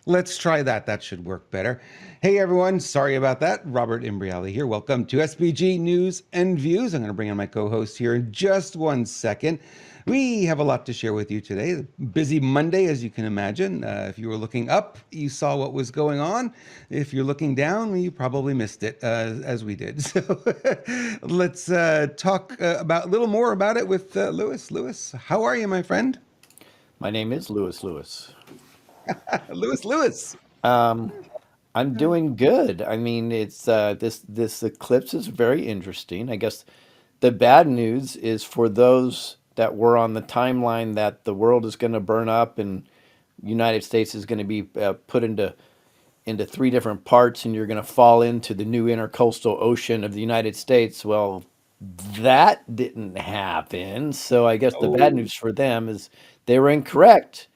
Let's try that. That should work better. Hey everyone, sorry about that. Robert Imbriali here. Welcome to SBG News and Views. I'm going to bring on my co-host here in just one second. We have a lot to share with you today. Busy Monday, as you can imagine. If you were looking up, you saw what was going on. If you're looking down, you probably missed it, as we did. So let's talk about a little more about it with Lewis. Lewis, how are you, my friend? My name is Lewis Lewis. Lewis. Um, I'm doing good. I mean, it's this eclipse is very interesting. I guess the bad news is for those that were on the timeline that the world is going to burn up and United States is going to be put into three different parts, and you're going to fall into the new intercoastal ocean of the United States. Well, that didn't happen. So I guess the bad Oh, news for them is they were incorrect.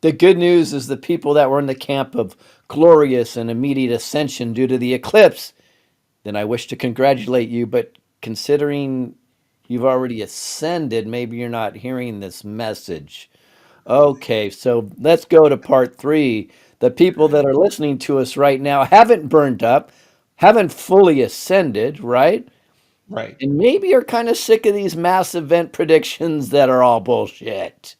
The good news is the people that were in the camp of glorious and immediate ascension due to the eclipse, then I wish to congratulate you. But considering you've already ascended, maybe you're not hearing this message. Okay, so let's go to part three. The people that are listening to us right now haven't burned up, haven't fully ascended, right? right. And maybe are kind of sick of these mass event predictions that are all bullshit,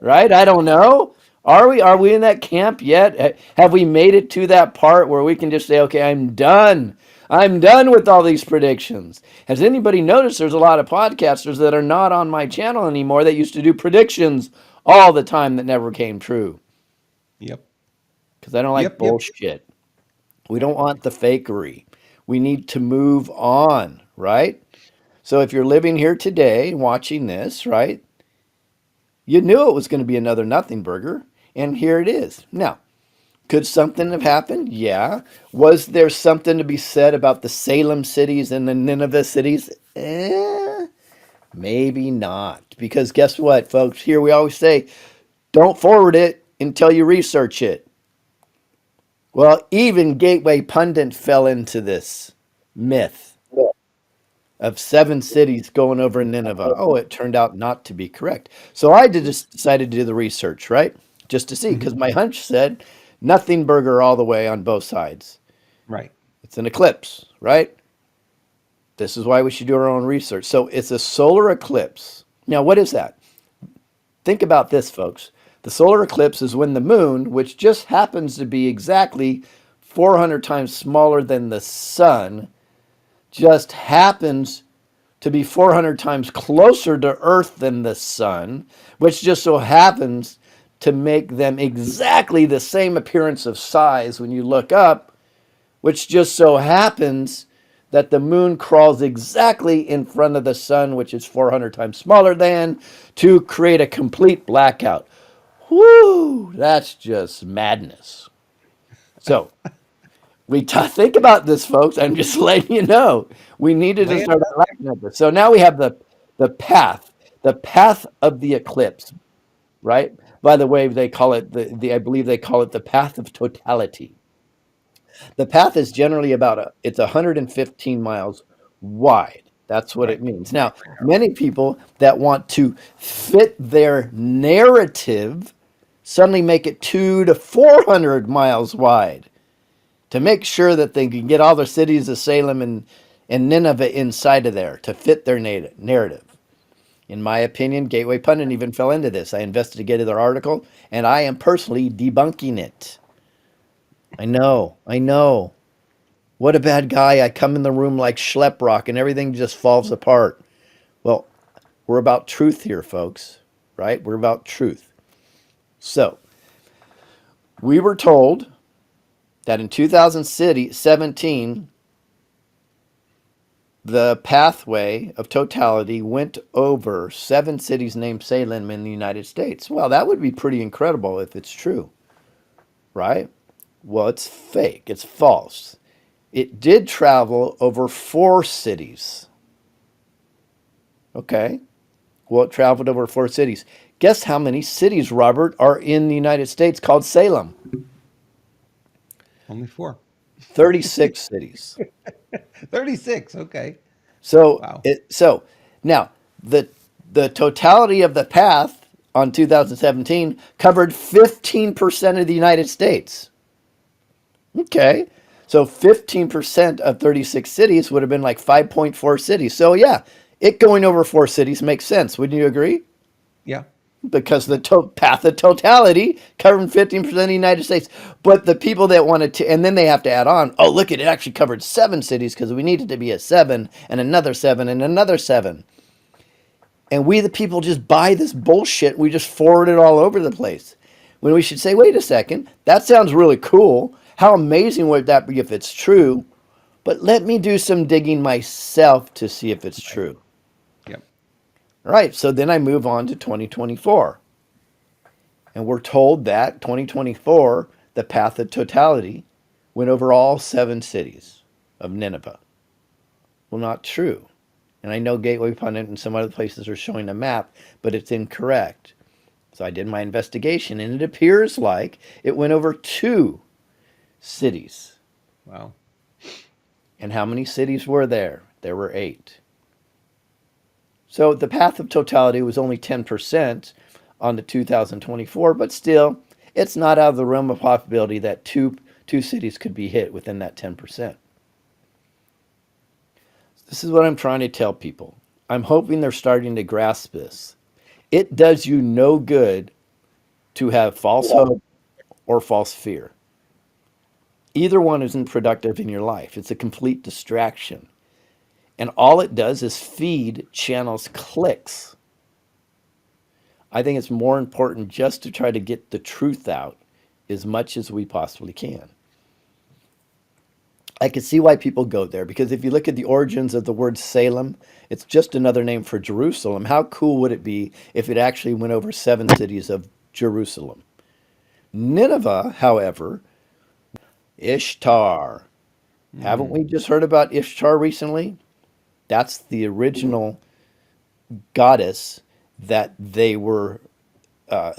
right? I don't know. Are we? Are we in that camp yet? Have we made it to that part where we can just say, okay, I'm done. I'm done with all these predictions. Has anybody noticed there's a lot of podcasters that are not on my channel anymore that used to do predictions all the time that never came true? Yep. Because I don't like Yep. bullshit. We don't want the fakery. We need to move on, right? So if you're living here today watching this, right, you knew it was going to be another nothing burger, and here it is. Now, could something have happened? Yeah. Was there something to be said about the Salem cities and the Nineveh cities? Maybe not. Because guess what, folks? Here we always say, don't forward it until you research it. Well, even Gateway Pundit fell into this myth of seven cities going over Nineveh. Oh, it turned out not to be correct. So I just decided to do the research, right? Just to see, Hmm. because my hunch said nothing burger all the way on both sides. Right. It's an eclipse, right? This is why we should do our own research. So it's a solar eclipse. Now, what is that? Think about this, folks. The solar eclipse is when the moon, which just happens to be exactly 400 times smaller than the sun, just happens to be 400 times closer to Earth than the sun, which just so happens to make them exactly the same appearance of size when you look up, which just so happens that the moon crawls exactly in front of the sun, which is 400 times smaller than, to create a complete blackout. Whoo, that's just madness. So, think about this, folks. I'm just letting you know. We needed to Lay it start out. laughing at this. So now we have the path, the path of the eclipse, right? By the way, they call it the I believe they call it the path of totality. The path is generally it's 115 miles wide. That's what it Right. means. Now, many people that want to fit their narrative suddenly make it 2 to 400 miles wide to make sure that they can get all the cities of Salem and Nineveh inside of there to fit their narrative. In my opinion, Gateway Pundit even fell into this. I investigated their article and I am personally debunking it. I know, I know. What a bad guy. I come in the room like Schleprock and everything just falls apart. Well, we're about truth here, folks, right? We're about truth. So, we were told that in 2017, the pathway of totality went over seven cities named Salem in the United States. Well, that would be pretty incredible if it's true, right? Well, it's fake, it's false. It did travel over four cities. Okay. Well, it traveled over four cities. Guess how many cities, Robert, are in the United States called Salem? Only four. 36 cities. 36. Okay. So Wow. so now the totality of the path on 2017 covered 15% of the United States. Okay. So 15% of 36 cities would have been like 5.4 cities. So yeah, it going over four cities makes sense. Wouldn't you agree? Yeah. Because the Yeah. path of totality covering 15% of the United States. But the people that wanted to, and then they have to add on, oh, look, it actually covered seven cities because we needed to be a seven and another seven and another seven. And we, the people, just buy this bullshit. We just forward it all over the place. When we should say, wait a second, that sounds really cool. How amazing would that be if it's true? But let me do some digging myself to see if it's Right. true. Yep. All right, so then I move on to 2024. And we're told that 2024, the path of totality, went over all seven cities of Nineveh. Well, not true. And I know Gateway Pundit and some other places are showing a map, but it's incorrect. So I did my investigation, and it appears like it went over two cities. Wow. And how many cities were there? There were eight. So the path of totality was only 10% on the 2024, but still, it's not out of the realm of possibility that two cities could be hit within that 10%. This is what I'm trying to tell people. I'm hoping they're starting to grasp this. It does you no good to have false hope or false fear. Either one isn't productive in your life. It's a complete distraction. And all it does is feed channels clicks. I think it's more important just to try to get the truth out as much as we possibly can. I can see why people go there because if you look at the origins of the word Salem, it's just another name for Jerusalem. How cool would it be if it actually went over seven cities of Jerusalem? Nineveh, however, Ishtar. Haven't Mm. we just heard about Ishtar recently? That's the original goddess that they were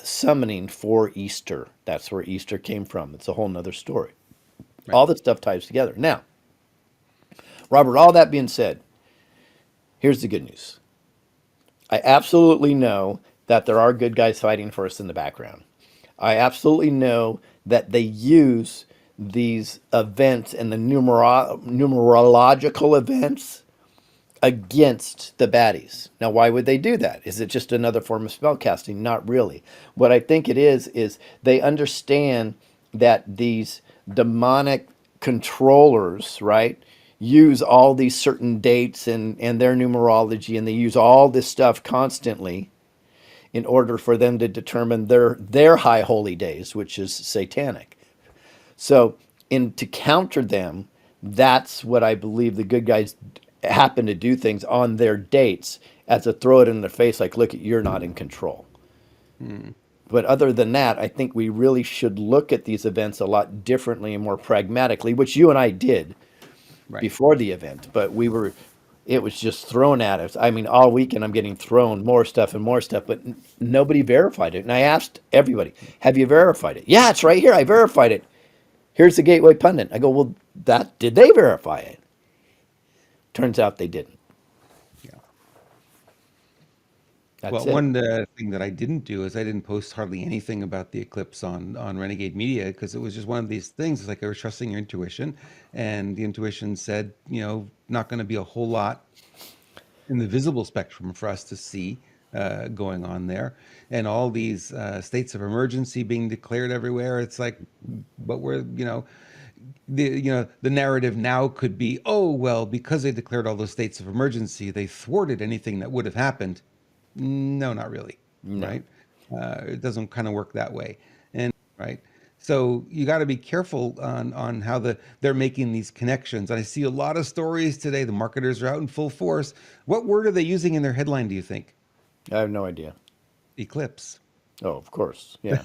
summoning for Easter. That's where Easter came from. It's a whole nother story. Right. All this stuff ties together. Now, Robert, all that being said, here's the good news. I absolutely know that there are good guys fighting for us in the background. I absolutely know that they use these events and the numerological events against the baddies. Now, why would they do that? Is it just another form of spellcasting? Not really. What I think it is they understand that these demonic controllers, right, use all these certain dates and their numerology, and they use all this stuff constantly in order for them to determine their high holy days, which is satanic. So, in to counter them, that's what I believe the good guys happen to do things on their dates as a throw it in their face, like, look, you're not in control. Mm. But other than that, I think we really should look at these events a lot differently and more pragmatically, which you and I did Right. before the event. But it was just thrown at us. I mean, all weekend I'm getting thrown more stuff, but nobody verified it. And I asked everybody, have you verified it? Yeah, it's right here. I verified it. Here's the Gateway Pundit. I go, well, that did they verify it? Turns out they didn't. Yeah. That's Well, it. one thing that I didn't do is I didn't post hardly anything about the eclipse on Renegade Media because it was just one of these things. It's like I was trusting your intuition, and the intuition said, not going to be a whole lot in the visible spectrum for us to see going on there, and all these states of emergency being declared everywhere. It's like, but we're, the narrative now could be, oh well, because they declared all those states of emergency, they thwarted anything that would have happened. No, not really, No. right? It doesn't kind of work that way, and right. So you got to be careful on how they're making these connections. And I see a lot of stories today. The marketers are out in full force. What word are they using in their headline, do you think? I have no idea. Eclipse. Oh, of course. Yeah.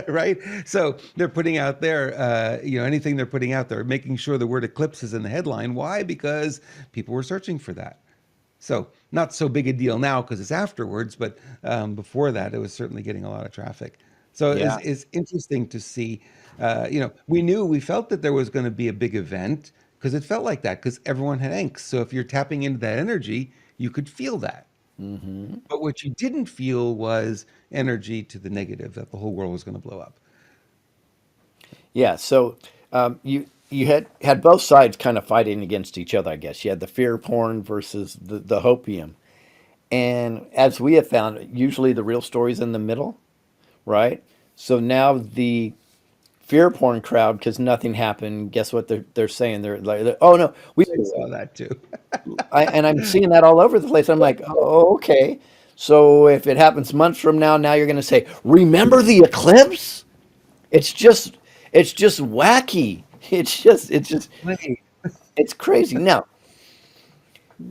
Right? So they're putting out there, anything they're putting out there, making sure the word eclipse is in the headline. Why? Because people were searching for that. So not so big a deal now because it's afterwards, but before that, it was certainly getting a lot of traffic. So Yeah. it's interesting to see. We felt that there was going to be a big event because it felt like that because everyone had angst. So if you're tapping into that energy, you could feel that. Hmm. But what you didn't feel was energy to the negative that the whole world was going to blow up. Yeah. So You had both sides kind of fighting against each other, I guess. You had the fear porn versus the hopium. And as we have found, usually the real story's in the middle, right? So now the fear porn crowd, because nothing happened, guess what they're saying? Oh no, I saw that too. and I'm seeing that all over the place. I'm like, oh, okay. So if it happens months from now, now you're going to say, remember the eclipse? It's just, it's just wacky. Wait, It's crazy. Now,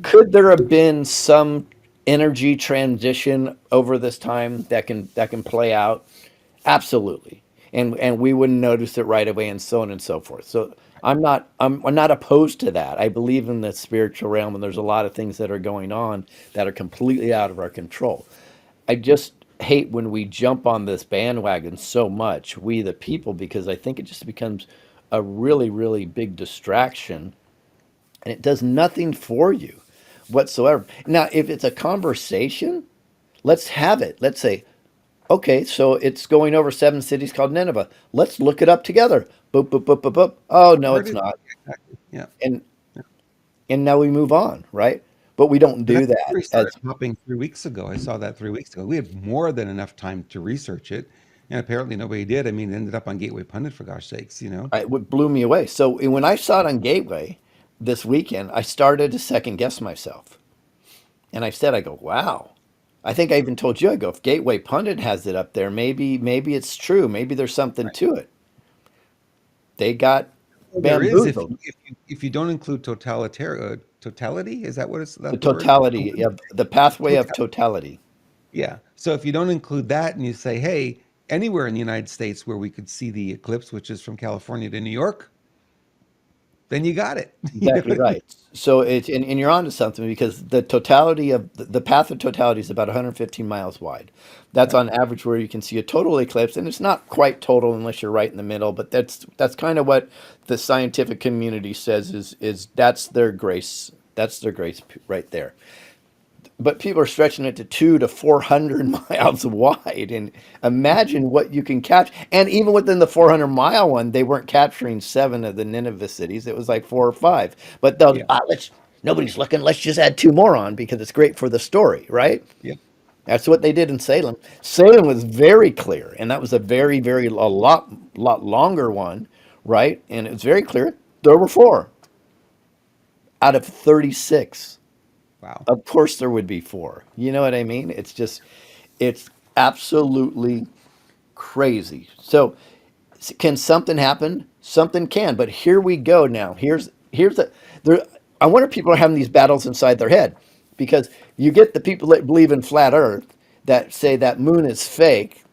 could there have been some energy transition over this time that can play out? Absolutely. And we wouldn't notice it right away and so on and so forth. So I'm not opposed to that. I believe in the spiritual realm and there's a lot of things that are going on that are completely out of our control. I just hate when we jump on this bandwagon so much, we the people, because I think it just becomes a really, really big distraction and it does nothing for you whatsoever. Now, if it's a conversation, let's have it. Let's say, okay, so it's going over seven cities called Nineveh. Let's look it up together. Boop, boop, boop, boop, boop. Oh, I've no, heard it's it. not. Exactly. Yeah. And Yeah. and now we move on, right? But we don't But that do that story started as popping 3 weeks ago. I saw that 3 weeks ago. We had more than enough time to research it, and apparently nobody did. I mean, it ended up on Gateway Pundit for gosh sakes, you know. what blew me away. So when I saw it on Gateway this weekend, I started to second guess myself. And I said, I go, wow. I think I even told you, I go, if Gateway Pundit has it up there, maybe it's true. Maybe there's something Right. to it. They got Well, there is bamboozled. if you don't include totality, is that what is The that the word? totality of the pathway of totality. Yeah. So if you don't include that and you say, hey, anywhere in the United States where we could see the eclipse, which is from California to New York, then you got it. You know Exactly what I mean? right. So it's and you're onto something because the totality of the path of totality is about 115 miles wide. That's Right. on average where you can see a total eclipse, and it's not quite total unless you're right in the middle. But that's kind of what the scientific community says is that's their grace. That's their grace right there. But people are stretching it to 200 to 400 miles wide, and imagine what you can catch. And even within the 400-mile one, they weren't capturing seven of the Nineveh cities; it was like four or five. But they'll Yeah. let's nobody's looking. Let's just add two more on because it's great for the story, right? Yeah. That's what they did in Salem. Salem was very clear, and that was a very a lot longer one, right? And it was very clear. There were four out of 36. Wow. Of course there would be four. You know what I mean? It's absolutely crazy. So can something happen? Something can, but here we go now. Here's the there I wonder if people are having these battles inside their head because you get the people that believe in flat earth that say that moon is fake.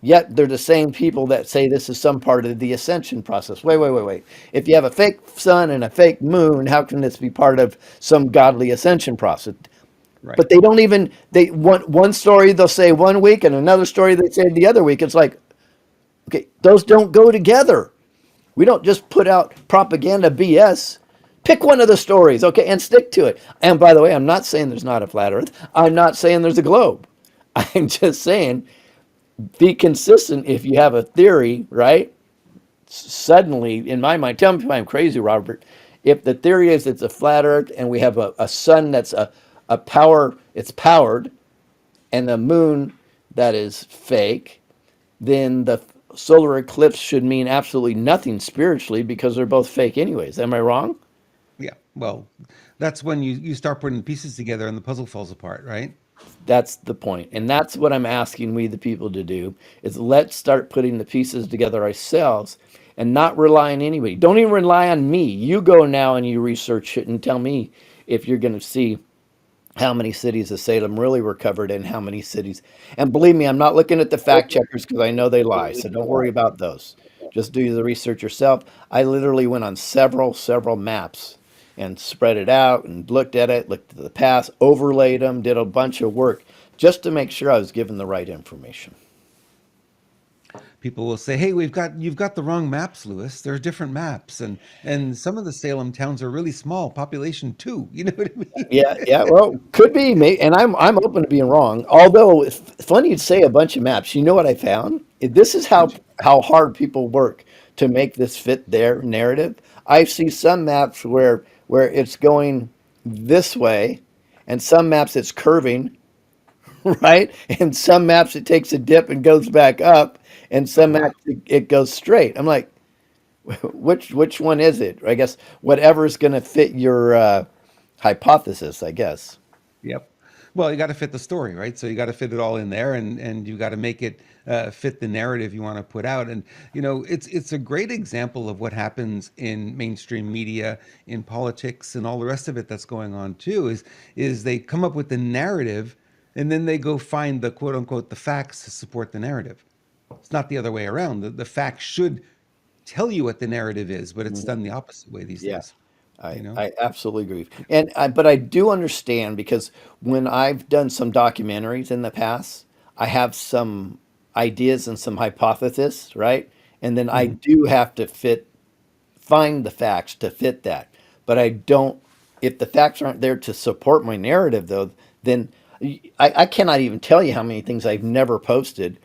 Yet they're the same people that say this is some part of the ascension process. Wait. If you have a fake sun and a fake moon, how can this be part of some godly ascension process? Right. But they don't even they one story they'll say one week and another story they say the other week. It's like, okay, those don't go together. We don't just put out propaganda BS. Pick one of the stories, okay, and stick to it. And by the way, I'm not saying there's not a flat earth. I'm not saying there's a globe. I'm just saying be consistent if you have a theory, right? Suddenly, in my mind, tell me if I'm crazy, Robert. If the theory is it's a flat earth and we have a sun that's a power, it's powered, and the moon that is fake, then the solar eclipse should mean absolutely nothing spiritually because they're both fake anyways. Am I wrong? Yeah. Well, that's when you start putting the pieces together and the puzzle falls apart, right? That's the point. And that's what I'm asking we the people to do is let's start putting the pieces together ourselves and not rely on anybody. Don't even rely on me. You go now and you research it and tell me if you're going to see how many cities of Salem really were covered and how many cities. And believe me, I'm not looking at the fact checkers because I know they lie. So don't worry about those. Just do the research yourself. I literally went on several maps and spread it out and looked at it, looked at the past, overlaid them, did a bunch of work just to make sure I was given the right information. People will say, "Hey, you've got the wrong maps, Lewis. There are different maps, and some of the Salem towns are really small, population two." You know what I mean? Yeah. Well, could be, and I'm open to being wrong. Although it's funny you'd say a bunch of maps. You know what I found? This is how hard people work to make this fit their narrative. I see some maps where it's going this way, and some maps it's curving, right? And some maps it takes a dip and goes back up, and some Uh-huh. maps it goes straight. I'm like, which one is it? I guess whatever's going to fit your hypothesis, I guess. Yep. Well, you got to fit the story, right? So you got to fit it all in there, and you got to make it fit the narrative you want to put out. And it's a great example of what happens in mainstream media, in politics, and all the rest of it that's going on too. Is they come up with the narrative, and then they go find the quote unquote the facts to support the narrative. It's not the other way around. The facts should tell you what the narrative is, but it's done the opposite way these Yeah, days. I You know. I absolutely agree. But I do understand because when I've done some documentaries in the past, I have some ideas and some hypotheses, right? And then I Mhm. do have to find the facts to fit that. But I don't, if the facts aren't there to support my narrative, though, then I cannot even tell you how many things I've never posted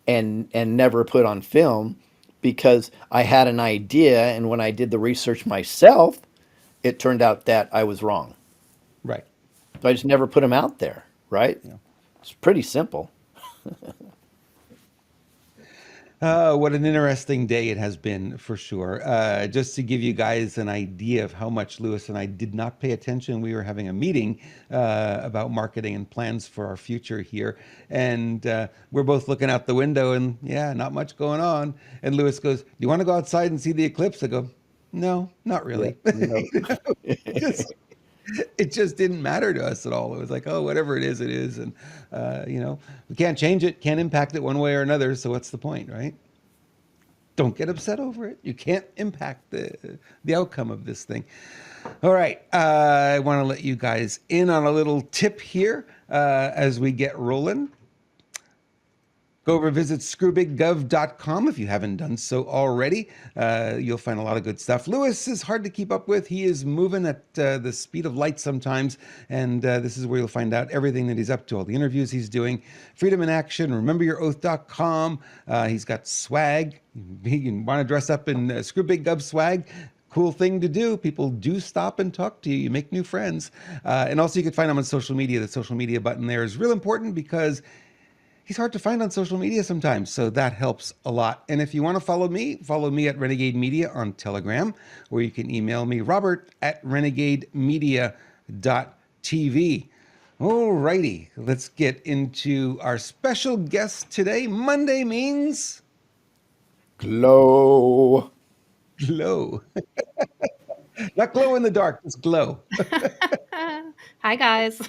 and never put on film because I had an idea, and when I did the research myself, it turned out that I was wrong. Right. So I just never put them out there, right? Yeah. It's pretty simple. What an interesting day it has been for sure. Just to give you guys an idea of how much Lewis and I did not pay attention, we were having a meeting about marketing and plans for our future here. And we're both looking out the window and yeah, not much going on. And Lewis goes, "Do you want to go outside and see the eclipse?" I go, "No, not Yeah. really." No. Just it just didn't matter to us at all. It was like, oh, whatever it is, it is. And, we can't change it, can't impact it one way or another. So what's the point, right? Don't get upset over it. You can't impact the outcome of this thing. All right. I want to let you guys in on a little tip here as we get rolling. Go over visit screwbiggov.com if you haven't done so already. You'll find a lot of good stuff. Lewis is hard to keep up with. He is moving at the speed of light sometimes, and this is where you'll find out everything that he's up to, all the interviews he's doing. Freedom in Action, rememberyouroath.com. He's got swag. You want to dress up in Screw Big Gov swag, cool thing to do. People do stop and talk to you. You make new friends. And also, you can find him on social media. The social media button there is real important because he's hard to find on social media sometimes, so that helps a lot. And if you want to follow me at Renegade Media on Telegram, or you can email me, Robert at renegademedia.tv. All righty, let's get into our special guest today. Monday means Glow. glow. Not glow in the dark, it's glow. Hi, guys.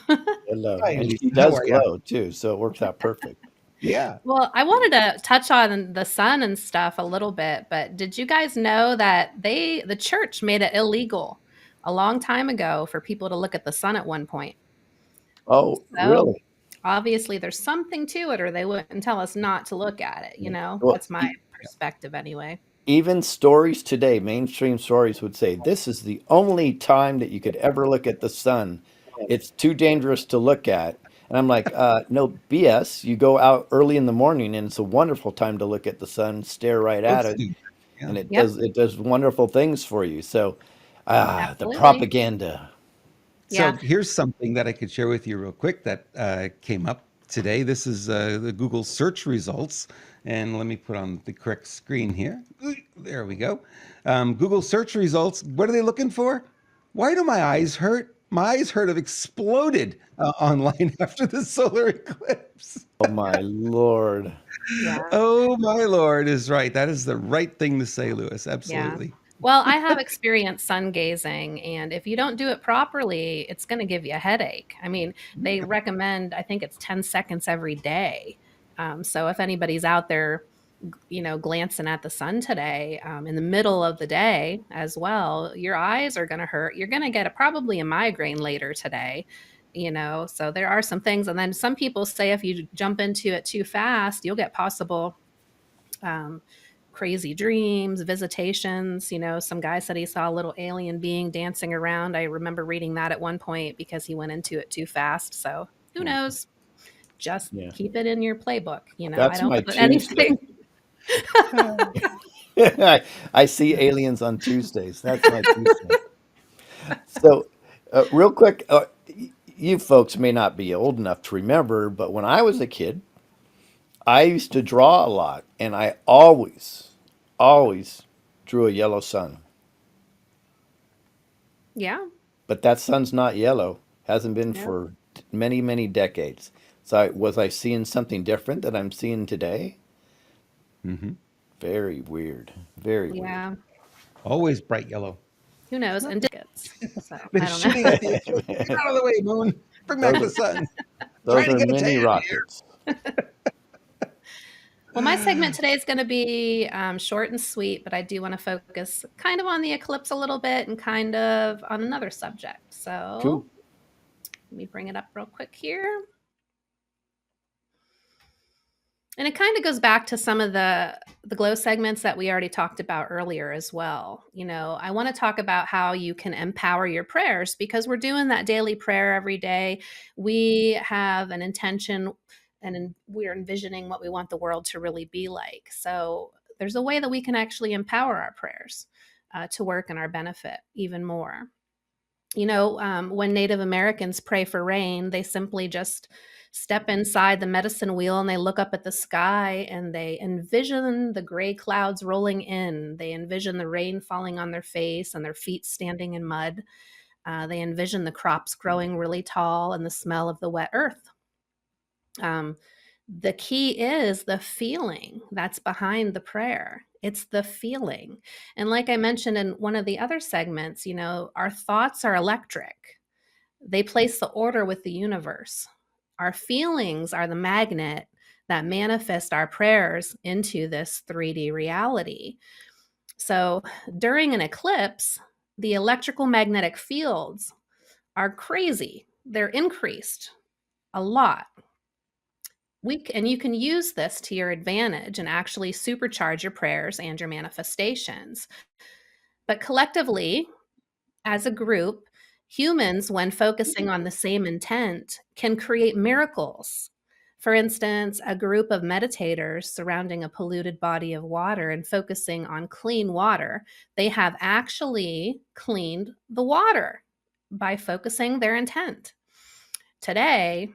Hello. Hi, And Lisa. she How does are you? glow too, so it works out perfect. Yeah. Well, I wanted to touch on the sun and stuff a little bit, but did you guys know that the church made it illegal a long time ago for people to look at the sun at one point? Oh, So really? obviously there's something to it, or they wouldn't tell us not to look at it, you Yeah. know? Well, That's my perspective anyway. even stories today, mainstream stories would say this is the only time that you could ever look at the sun. It's too dangerous to look at. And I'm like, no BS. You go out early in the morning and it's a wonderful time to look at the sun, stare right at Let's it, do that. Yeah. and Yep, it does wonderful things for you. So, the absolutely. propaganda. Yeah. So here's something that I could share with you real quick that came up today. This is the Google search results. And let me put on the correct screen here. There we go. Google search results. What are they looking for? Why do my eyes hurt? My eyes hurt have exploded online after the solar eclipse. Oh my Lord. Yeah. Oh my Lord is right. That is the right thing to say, Lewis. Yeah. Absolutely. Well, I have experienced sun gazing, and if you don't do it properly, it's going to give you a headache. I mean, they recommend, I think it's 10 seconds every day. So if anybody's out there, glancing at the sun today, in the middle of the day as well, your eyes are going to hurt. You're going to get probably a migraine later today. So there are some things. And then some people say if you jump into it too fast, you'll get possible um, crazy dreams, visitations. Some guy said he saw a little alien being dancing around. I remember reading that at one point because he went into it too fast. So who knows? Just Yeah. keep it in your playbook. I That's don't my put Tuesday. anything. I see aliens on Tuesdays. That's my Tuesday. So, real quick, you folks may not be old enough to remember, but when I was a kid, I used to draw a lot, and I always drew a yellow sun. Yeah. But that sun's not yellow. Hasn't been No. for many, many decades. So, was I seeing something different that I'm seeing today? Hmm. Very weird. Very weird. Yeah. Always bright yellow. Who knows? And tickets. So They're I don't know. shooting at the eclipse. Get out of the way, moon. Bring back Those the are sun. those Trying to are get a mini tan rockets. Well, my segment today is going to be short and sweet, but I do want to focus kind of on the eclipse a little bit and kind of on another subject. Cool. So let me bring it up real quick here. And it kind of goes back to some of the glow segments that we already talked about earlier as well. You know, I want to talk about how you can empower your prayers because we're doing that daily prayer every day. We have an intention and we're envisioning what we want the world to really be like. So there's a way that we can actually empower our prayers to work in our benefit even more. You know, when Native Americans pray for rain, they simply just step inside the medicine wheel and they look up at the sky and they envision the gray clouds rolling in. They envision the rain falling on their face and their feet standing in mud. They envision the crops growing really tall and the smell of the wet earth. Um, the key is the feeling that's behind the prayer. It's the feeling. And like I mentioned in one of the other segments, you know, our thoughts are electric. They place the order with the universe. Our feelings are the magnet that manifest our prayers into this 3D reality. So during an eclipse, the electrical magnetic fields are crazy. They're increased a lot. And you can use this to your advantage and actually supercharge your prayers and your manifestations. But collectively, as a group, humans, when focusing on the same intent, can create miracles. For instance, a group of meditators surrounding a polluted body of water and focusing on clean water, they have actually cleaned the water by focusing their intent. Today,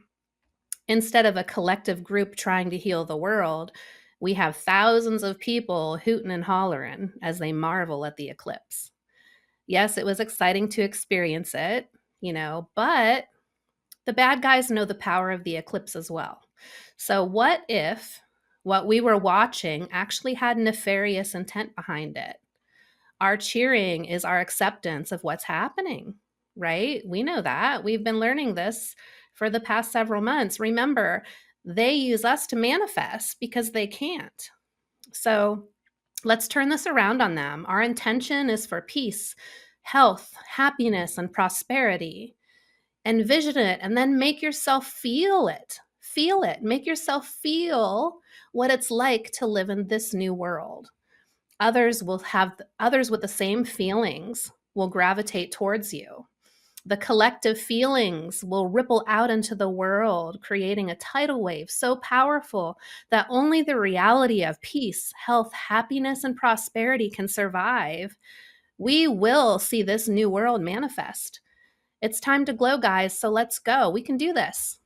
instead of a collective group trying to heal the world, we have thousands of people hooting and hollering as they marvel at the eclipse. Yes, it was exciting to experience it, you know, but the bad guys know the power of the eclipse as well. So, what if what we were watching actually had nefarious intent behind it? Our cheering is our acceptance of what's happening, right? We know that. We've been learning this for the past several months. Remember, they use us to manifest because they can't. So, let's turn this around on them. Our intention is for peace, health, happiness, and prosperity. Envision it and then make yourself feel it. Feel it. Make yourself feel what it's like to live in this new world. Others with the same feelings will gravitate towards you. The collective feelings will ripple out into the world, creating a tidal wave so powerful that only the reality of peace, health, happiness, and prosperity can survive. We will see this new world manifest. It's time to glow, guys, so let's go. We can do this.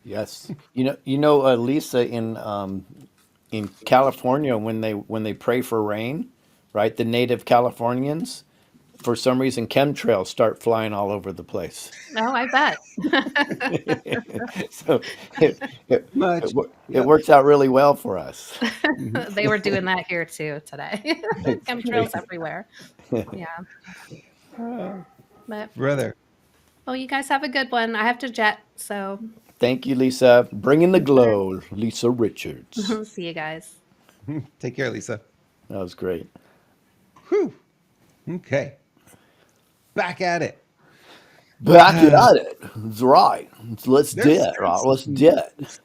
Yes. Lisa, in California, when they pray for rain, right? The native Californians, for some reason, chemtrails start flying all over the place. Oh, I bet. So Much. it Yep. works out really well for us. Mhm. They were doing that here too today. Chemtrails everywhere. Yeah. But Brother. well, you guys have a good one. I have to jet, so Thank you, Lisa. Bring in the glow, Lisa Richards. see you guys. Take care, Lisa. That was great. Whew. Okay. Back at it. Back at it. That's right. Let's do There's it, right? Let's some do it.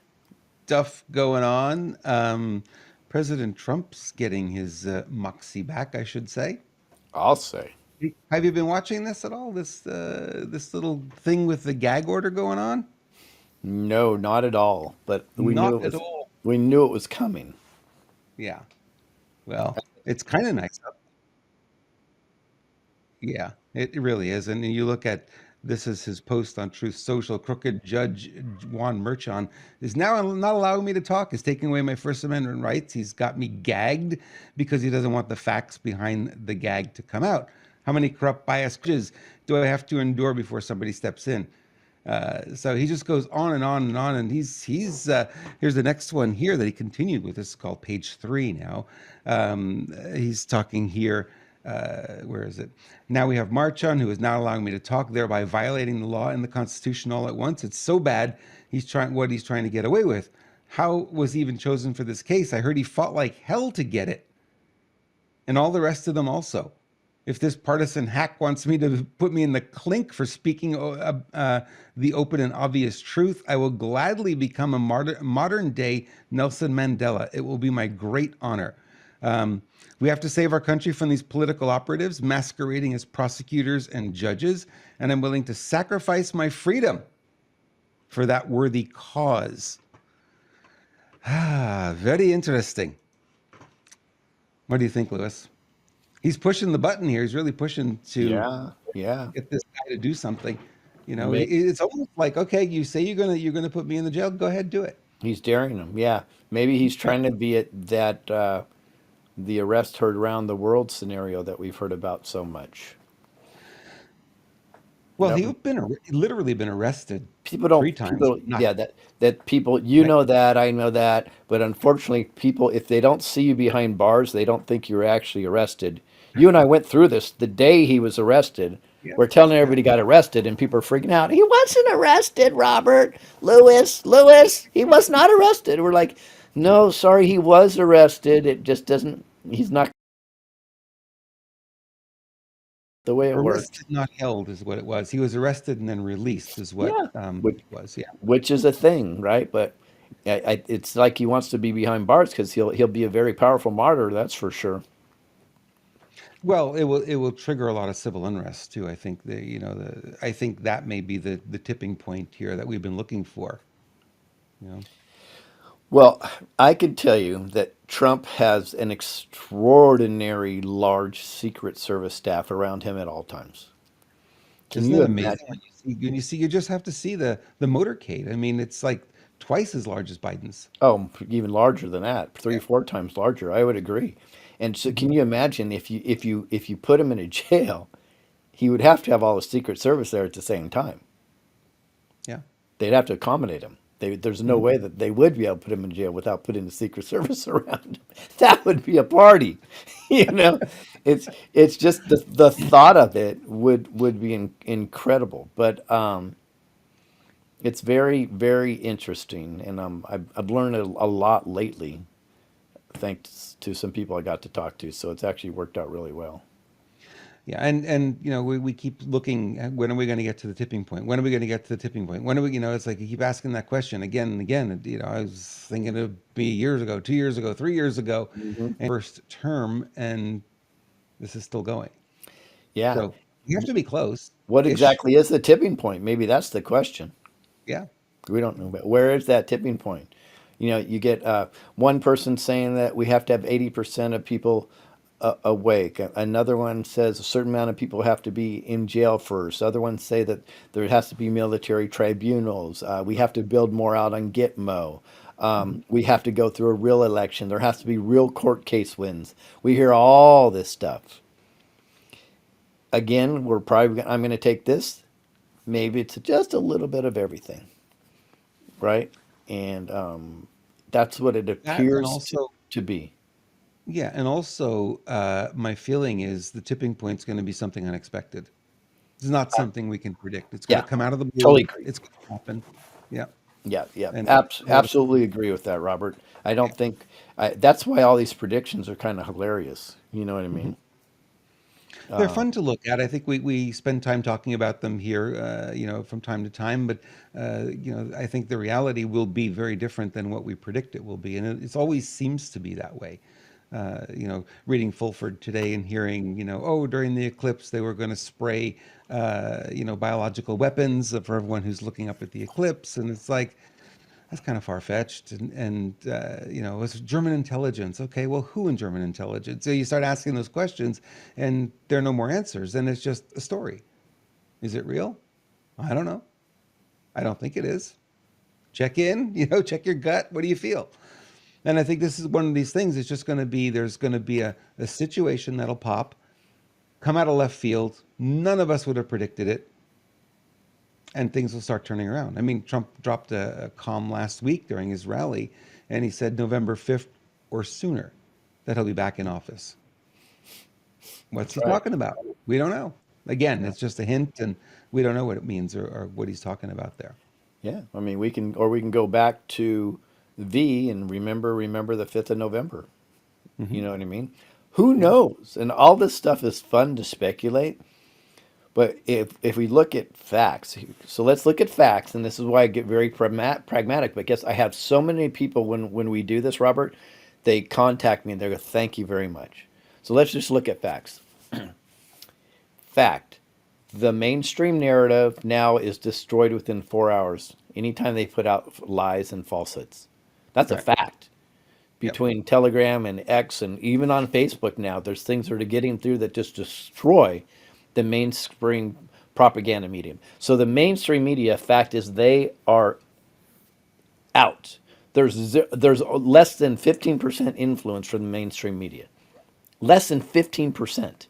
stuff going on. President Trump's getting his moxie back, I should say. I'll say. Have you been watching this at all? This little thing with the gag order going on? No, not at all. But Not at all. we knew it was coming. Yeah. Well, it's kind of nice. Yeah, it really is. And you look at this is his post on Truth Social. Crooked Judge Juan Merchan is now not allowing me to talk. Is taking away my First Amendment rights. He's got me gagged because he doesn't want the facts behind the gag to come out. How many corrupt biased judges do I have to endure before somebody steps in? So he just goes on and on and on, and he's here's the next one here that he continued with. This is called page 3 now. He's talking here. Where is it? Now we have Marchon, who is not allowing me to talk, thereby violating the law and the Constitution all at once. It's so bad. He's trying what he's trying to get away with. How was he even chosen for this case? I heard he fought like hell to get it, and all the rest of them also. If this partisan hack wants me to put me in the clink for speaking the open and obvious truth, I will gladly become a modern day Nelson Mandela. It will be my great honor. We have to save our country from these political operatives masquerading as prosecutors and judges, and I'm willing to sacrifice my freedom for that worthy cause. Very interesting. What do you think, Lewis? He's pushing the button here. He's really pushing to Yeah. get this guy to do something. You know, May- it's almost like, okay, you say you're gonna put me in the jail. Go ahead, do it. He's daring them. Yeah. Maybe he's trying to be at that the arrest heard around the world scenario that we've heard about so much. Well, That he's literally been arrested people 3 times. Not yeah, that people, you right. know that, I know that, but unfortunately people, if they don't see you behind bars, they don't think you're actually arrested. You and I went through this the day he was arrested. Yeah, We're telling yeah. everybody got arrested and people are freaking out. He wasn't arrested, Robert. Lewis, he was not arrested. We're like, no, sorry, he was arrested. It just doesn't, he's not the way it works. Arrested, not held, is what it was. He was arrested and then released, is what Yeah. Which, it was. Yeah. which is a thing, right? But it's like he wants to be behind bars because he'll be a very powerful martyr, that's for sure. Well, it will trigger a lot of civil unrest too. I think I think that may be the tipping point here that we've been looking for. You know. Well, I can tell you that Trump has an extraordinary large Secret Service staff around him at all times. Can Isn't you it amazing imagine? you just have to see the motorcade. I mean, it's like twice as large as Biden's. Oh, even larger than that, three, Yeah. 4 times larger. I would agree. And so, Mhm. can you imagine if you put him in a jail, he would have to have all the Secret Service there at the same time. Yeah. They'd have to accommodate him. There's no Mhm. way that they would be able to put him in jail without putting the Secret Service around him. That would be a party, you know. It's just the thought of it would be incredible. But it's very interesting, and I've learned a lot lately thanks to some people I got to talk to. So it's actually worked out really well. Yeah, and we keep looking at when are we going to get to the tipping point? When are we going to get to the tipping point? When are we, it's like you keep asking that question again and again. And, I was thinking it'd be years ago, 2 years ago, 3 years ago, Hmm. and first term, and this is still going. Yeah. So you have to be close What ish. exactly is the tipping point? Maybe that's the question. Yeah. We don't know, but where is that tipping point? You get one person saying that we have to have 80% of people awake. Another one says a certain amount of people have to be in jail first. Other ones say that there has to be military tribunals. We have to build more out on Gitmo. Mhm. We have to go through a real election. There has to be real court case wins. We hear all this stuff. Again, I'm going to take this. Maybe it's just a little bit of everything, right? And that's what it That and appears also, to be. yeah, and also, my feeling is the tipping point is going to be something unexpected. It's not something we can predict. It's going to Yeah, come out of the totally blue. agree. It's going to happen. Yeah, Yeah. and what Absolutely agree with that, Robert. I don't think that's why all these predictions are kind of hilarious. You know what I Mhm. mean? They're Uh, fun to look at. I think we spend time talking about them here, from time to time. But I think the reality will be very different than what we predict it will be, and it always seems to be that way. reading Fulford today and hearing, oh, during the eclipse they were going to spray, biological weapons for everyone who's looking up at the eclipse, and it's like that's kind of far-fetched. And it's German intelligence. Okay, well, who in German intelligence? So you start asking those questions, and there are no more answers, and it's just a story. Is it real? I don't know. I don't think it is. Check in, check your gut. What do you feel? And I think this is one of these things. It's just going to be, there's going to be a situation that'll pop, come out of left field. None of us would have predicted it. And things will start turning around. I mean, Trump dropped a calm last week during his rally, and he said November 5th or sooner that he'll be back in office. What's he talking about? We don't know. Again, it's just a hint, and we don't know what it means or what he's talking about there. Yeah, I mean, we can go back to V and remember the 5th of November. You know what I mean? Who knows? And all this stuff is fun to speculate. But if we look at facts, so let's look at facts, and this is why I get very pragmatic. But guess I have so many people when we do this, Robert, they contact me and they go, "Thank you very much." So let's just look at facts. Fact: the mainstream narrative now is destroyed within 4 hours. Anytime they put out lies and falsehoods, that's a fact. Between Telegram and X and even on Facebook now, there's things that are getting through that just destroy the mainstream propaganda medium. So the mainstream media, fact is, they are out. There's less than 15% influence from the mainstream media. Less than 15%.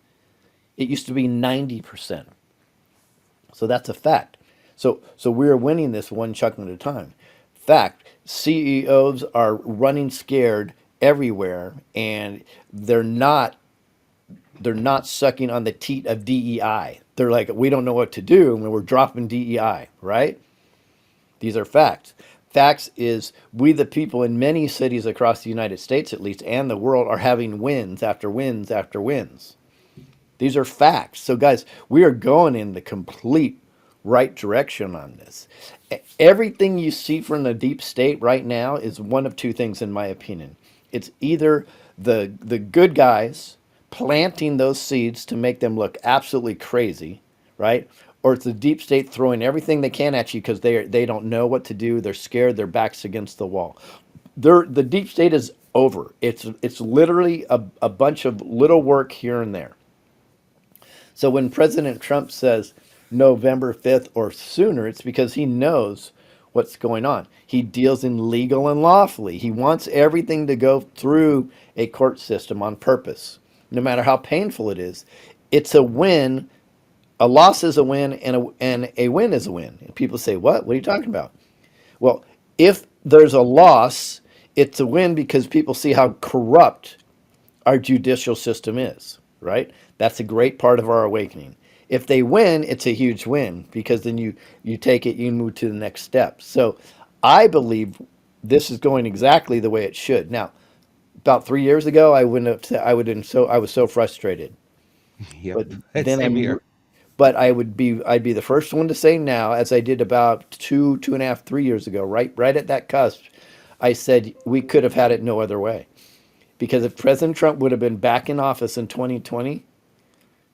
It used to be 90%. So that's a fact. So we're winning this one chunk at a time. Fact: CEOs are running scared everywhere, and they're not sucking on the teat of DEI. They're like, we don't know what to do, and we're dropping DEI, right? These are facts. Facts is, we the people in many cities across the United States, at least, and the world, are having wins after wins after wins. These are facts. So guys, we are going in the complete right direction on this. Everything you see from the deep state right now is one of two things, in my opinion. It's either the good guys planting those seeds to make them look absolutely crazy, right? Or it's the deep state throwing everything they can at you because they don't know what to do. They're scared. Their back's against the wall. The deep state is over. It's literally a bunch of little work here and there. So when President Trump says November 5th or sooner, it's because he knows what's going on. He deals in legal and lawfully. He wants everything to go through a court system on purpose, no matter how painful it is. It's a win. A loss is a win, and a win is a win. And people say, what? What are you talking about? Well, if there's a loss, it's a win because people see how corrupt our judicial system is, right? That's a great part of our awakening. If they win, it's a huge win because then you take it, you move to the next step. So I believe this is going exactly the way it should. Now, about 3 years ago, I was so frustrated. Yep. But then Same here. but I'd be the first one to say now, as I did about 2.5, 3 years ago, right at that cusp, I said we could have had it no other way. Because if President Trump would have been back in office in 2020,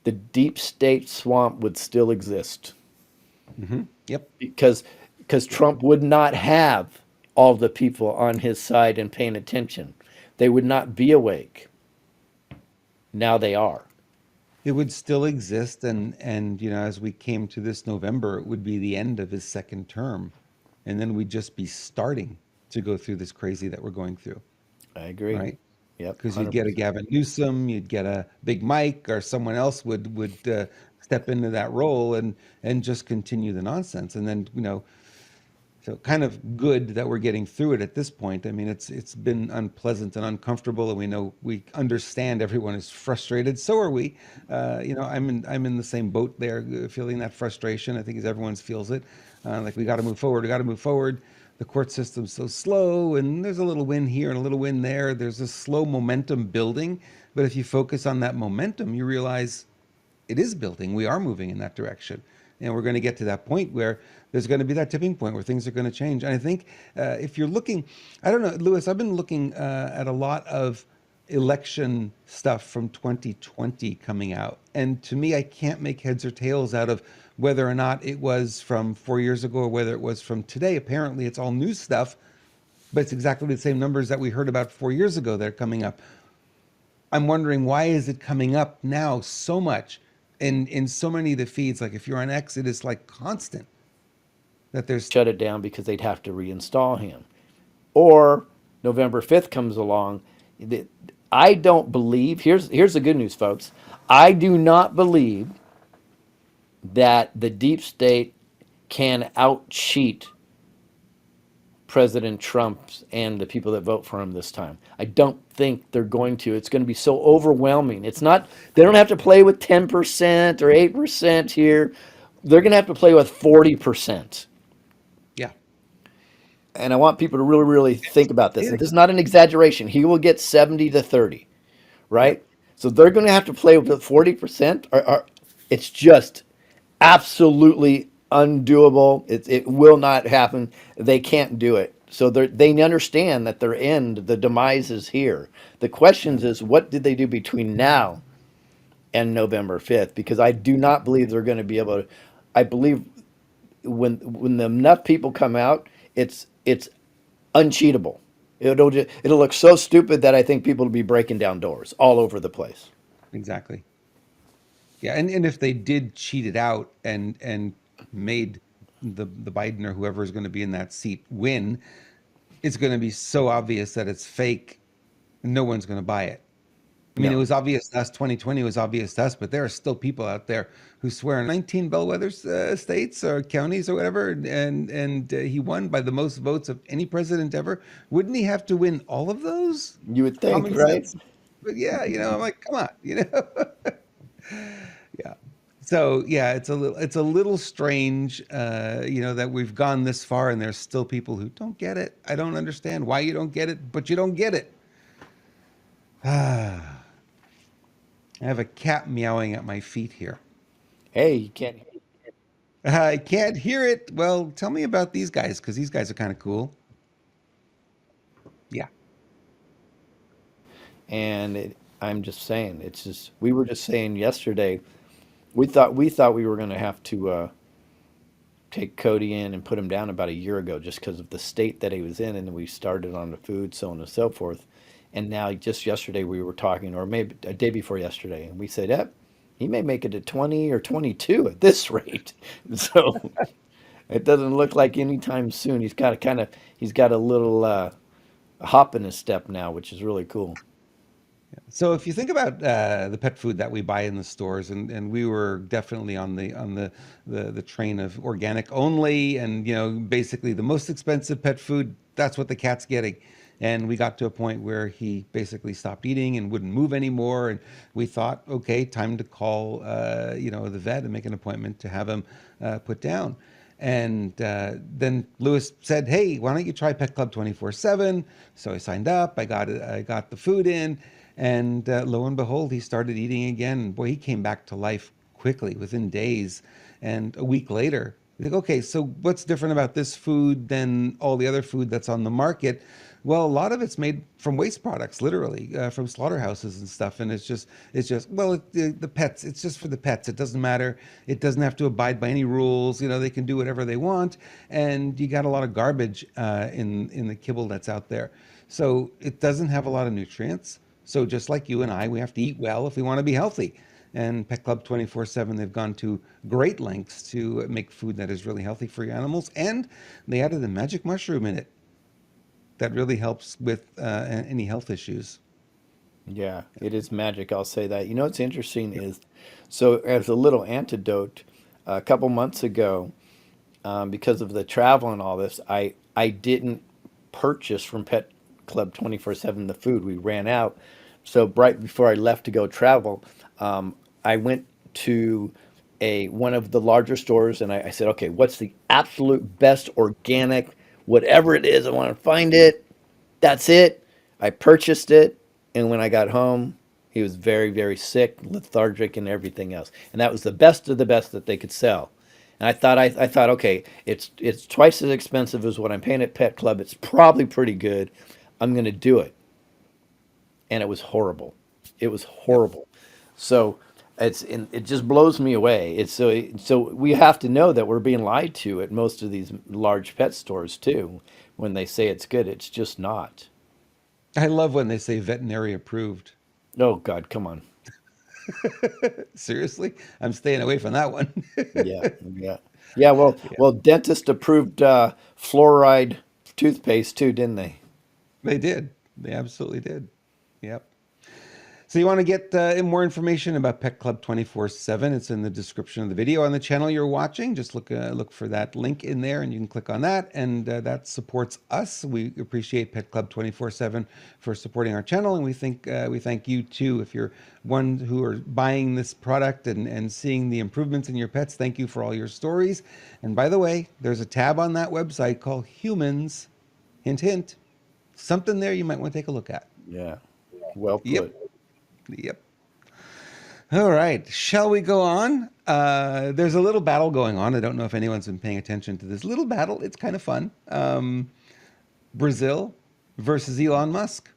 the deep state swamp would still exist. Yep. Because Trump would not have all the people on his side and paying attention. They would not be awake. Now they are. It would still exist, and as we came to this November, it would be the end of his second term, and then we'd just be starting to go through this crazy that we're going through. I agree. Right? Yep. Because you'd get a Gavin Newsom, you'd get a Big Mike, or someone else would step into that role and just continue the nonsense, and then so kind of good that we're getting through it at this point. I mean, it's been unpleasant and uncomfortable, and we understand everyone is frustrated. So are we. I'm in the same boat there, feeling that frustration. I think as everyone feels it, like we got to move forward. We got to move forward. The court system's so slow, and there's a little win here and a little win there. There's a slow momentum building, but if you focus on that momentum, you realize it is building. We are moving in that direction. And we're going to get to that point where there's going to be that tipping point where things are going to change. And I think if you're looking, I don't know, Lewis, I've been looking at a lot of election stuff from 2020 coming out. And to me, I can't make heads or tails out of whether or not it was from 4 years ago or whether it was from today. Apparently, it's all new stuff, but it's exactly the same numbers that we heard about 4 years ago that are coming up. I'm wondering, why is it coming up now so much in so many of the feeds? Like if you're on X, it is like constant that there's Shut it down because they'd have to reinstall him. Or November 5th comes along. I don't believe, here's the good news, folks. I do not believe that the deep state can out cheat President Trump and the people that vote for him this time. I don't think they're going to. It's going to be so overwhelming. It's not, they don't have to play with 10% or 8% here. They're going to have to play with 40%. yeah. And I want people to really, really think about this. And It- this is not an exaggeration. He will get 70 to 30, Yep. right? So they're going to have to play with 40%. It's just absolutely undoable. It will not happen. They can't do it. So they understand that their end, the demise is here. The questions is, what did they do between now and November 5th? Because I do not believe they're going to be able to. I believe when enough people come out, it's uncheatable. It'll look so stupid that I think people will be breaking down doors all over the place. Exactly. Yeah, and if they did cheat it out and made the Biden or whoever is going to be in that seat win, it's going to be so obvious that it's fake. No one's going to buy it. I mean, it No. was obvious to us. 2020 was obvious to us, but there are still people out there who swear in 19 bellwether states or counties or whatever, and he won by the most votes of any president ever. Wouldn't he have to win all of those? You would think, Common right? sense. But yeah, I'm like, come on, yeah. So yeah, it's a little strange, that we've gone this far and there's still people who don't get it. I don't understand why you don't get it, but you don't get it. I have a cat meowing at my feet here. Hey, you can't. I can't hear it. Well, tell me about these guys because these guys are kind of cool. Yeah. I'm just saying, it's just, we were just saying yesterday, we thought we were going to have to take Cody in and put him down about a year ago just because of the state that he was in, and then we started on the food, so on and so forth. And now, just yesterday, we were talking, or maybe a day before yesterday, and we said, yep, he may make it to 20 or 22 at this rate. So it doesn't look like anytime soon. He's got a little hop in his step now, which is really cool. So if you think about the pet food that we buy in the stores, and we were definitely on the train of organic only, and basically the most expensive pet food, that's what the cat's getting. And we got to a point where he basically stopped eating and wouldn't move anymore. And we thought, okay, time to call the vet and make an appointment to have him put down. And then Lewis said, "Hey, why don't you try Pet Club 24/7?" So I signed up. I got the food in, and lo and behold, he started eating again. And boy, he came back to life quickly within days. And a week later, we think, okay, so what's different about this food than all the other food that's on the market? Well, a lot of it's made from waste products, literally, from slaughterhouses and stuff. And it's just, well, the pets, it's just for the pets. It doesn't matter. It doesn't have to abide by any rules. They can do whatever they want. And you got a lot of garbage in the kibble that's out there. So it doesn't have a lot of nutrients. So just like you and I, we have to eat well if we want to be healthy. And Pet Club 24/7, they've gone to great lengths to make food that is really healthy for your animals. And they added a magic mushroom in it that really helps with any health issues. Yeah, it is magic. I'll say that. You know what's interesting is, so as a little antidote, a couple months ago, because of the travel and all this, I didn't purchase from Pet Club 24/7 the food. We ran out. So right before I left to go travel, I went to a one of the larger stores, and I said, okay, what's the absolute best organic, whatever it is, I want to find it. That's it. I purchased it, and when I got home, he was very, very sick, lethargic, and everything else. And that was the best of the best that they could sell. And I thought, okay, it's twice as expensive as what I'm paying at Pet Club. It's probably pretty good. I'm going to do it. and it was horrible. It was horrible. So it just blows me away. So we have to know that we're being lied to at most of these large pet stores too. When they say it's good, it's just not. I love when they say veterinary approved. Oh God, come on. Seriously, I'm staying away from that one. Yeah, yeah, yeah. Well, dentist approved fluoride toothpaste too, didn't they? They did. They absolutely did. Yep. So you want to get more information about Pet Club 24/7? It's in the description of the video on the channel you're watching. Just look for that link in there, and you can click on that, and that supports us. We appreciate Pet Club 24/7 for supporting our channel, and we thank you too. If you're one who are buying this product and seeing the improvements in your pets, thank you for all your stories. And by the way, there's a tab on that website called Humans. Hint, hint. Something there you might want to take a look at. Yeah. Well Yep. put. Yep. All right. Shall we go on? There's a little battle going on. I don't know if anyone's been paying attention to this little battle. It's kind of fun. Brazil versus Elon Musk.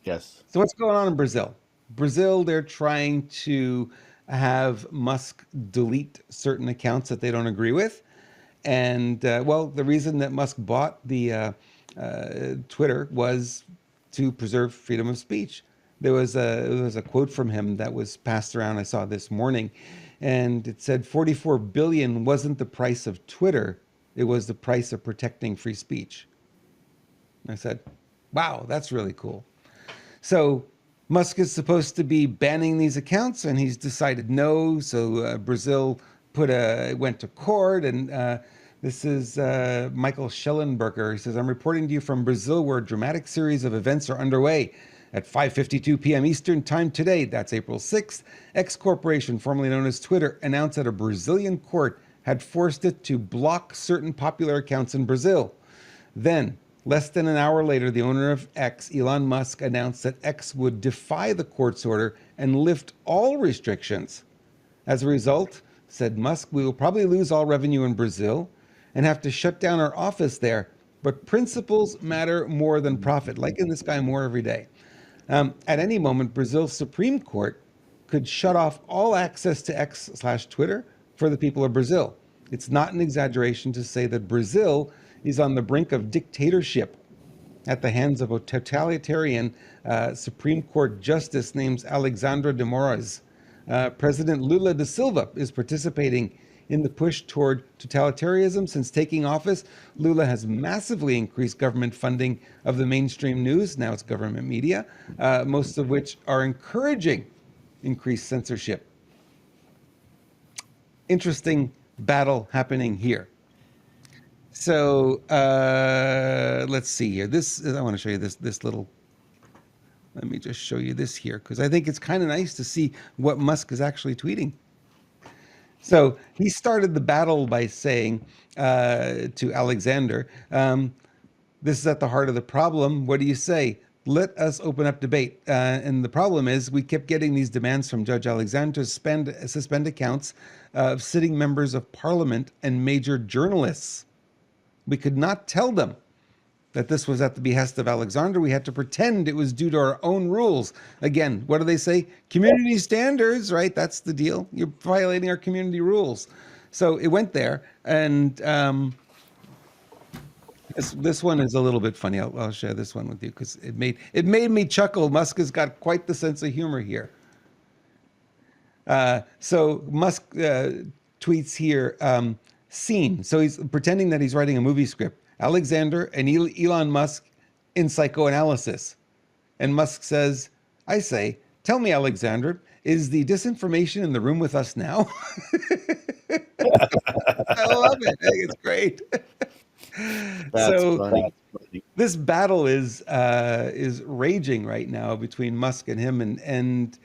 Yes. So what's going on in Brazil? Brazil, they're trying to have Musk delete certain accounts that they don't agree with. And well, the reason that Musk bought the Twitter was to preserve freedom of speech. There was a quote from him that was passed around. I saw this morning, and it said 44 billion wasn't the price of Twitter; it was the price of protecting free speech. I said, "Wow, that's really cool." So Musk is supposed to be banning these accounts, and he's decided no. So Brazil went to court, and this is Michael Schellenberger. He says, "I'm reporting to you from Brazil, where a dramatic series of events are underway." At 5:52 p.m. Eastern Time today, that's April 6th, X Corporation, formerly known as Twitter, announced that a Brazilian court had forced it to block certain popular accounts in Brazil. Then, less than an hour later, the owner of X, Elon Musk, announced that X would defy the court's order and lift all restrictions. As a result, said Musk, we will probably lose all revenue in Brazil and have to shut down our office there. But principles matter more than profit. Liking this guy more every day. At any moment, Brazil's Supreme Court could shut off all access to X/Twitter for the people of Brazil. It's not an exaggeration to say that Brazil is on the brink of dictatorship at the hands of a totalitarian Supreme Court justice named Alexandra de Moraes. President Lula da Silva is participating in the push toward totalitarianism. Since taking office, Lula has massively increased government funding of the mainstream news, now it's government media, most of which are encouraging increased censorship. Interesting battle happening here. So let's see here. I want to show you this little. Let me just show you this here, because I think it's kind of nice to see what Musk is actually tweeting. So he started the battle by saying to Alexander, this is at the heart of the problem. What do you say? Let us open up debate. And the problem is we kept getting these demands from Judge Alexander to suspend accounts of sitting members of parliament and major journalists. We could not tell them that this was at the behest of Alexander. We had to pretend it was due to our own rules. Again, what do they say? Community standards, right? That's the deal. You're violating our community rules. So it went there, and this one is a little bit funny. I'll share this one with you because it made me chuckle. Musk has got quite the sense of humor here. So Musk tweets here, scene. So he's pretending that he's writing a movie script. Alexander and Elon Musk in psychoanalysis. And Musk says, I say, tell me, Alexander, is the disinformation in the room with us now? I love it. I think it's great. That's funny. This battle is raging right now between Musk and him, and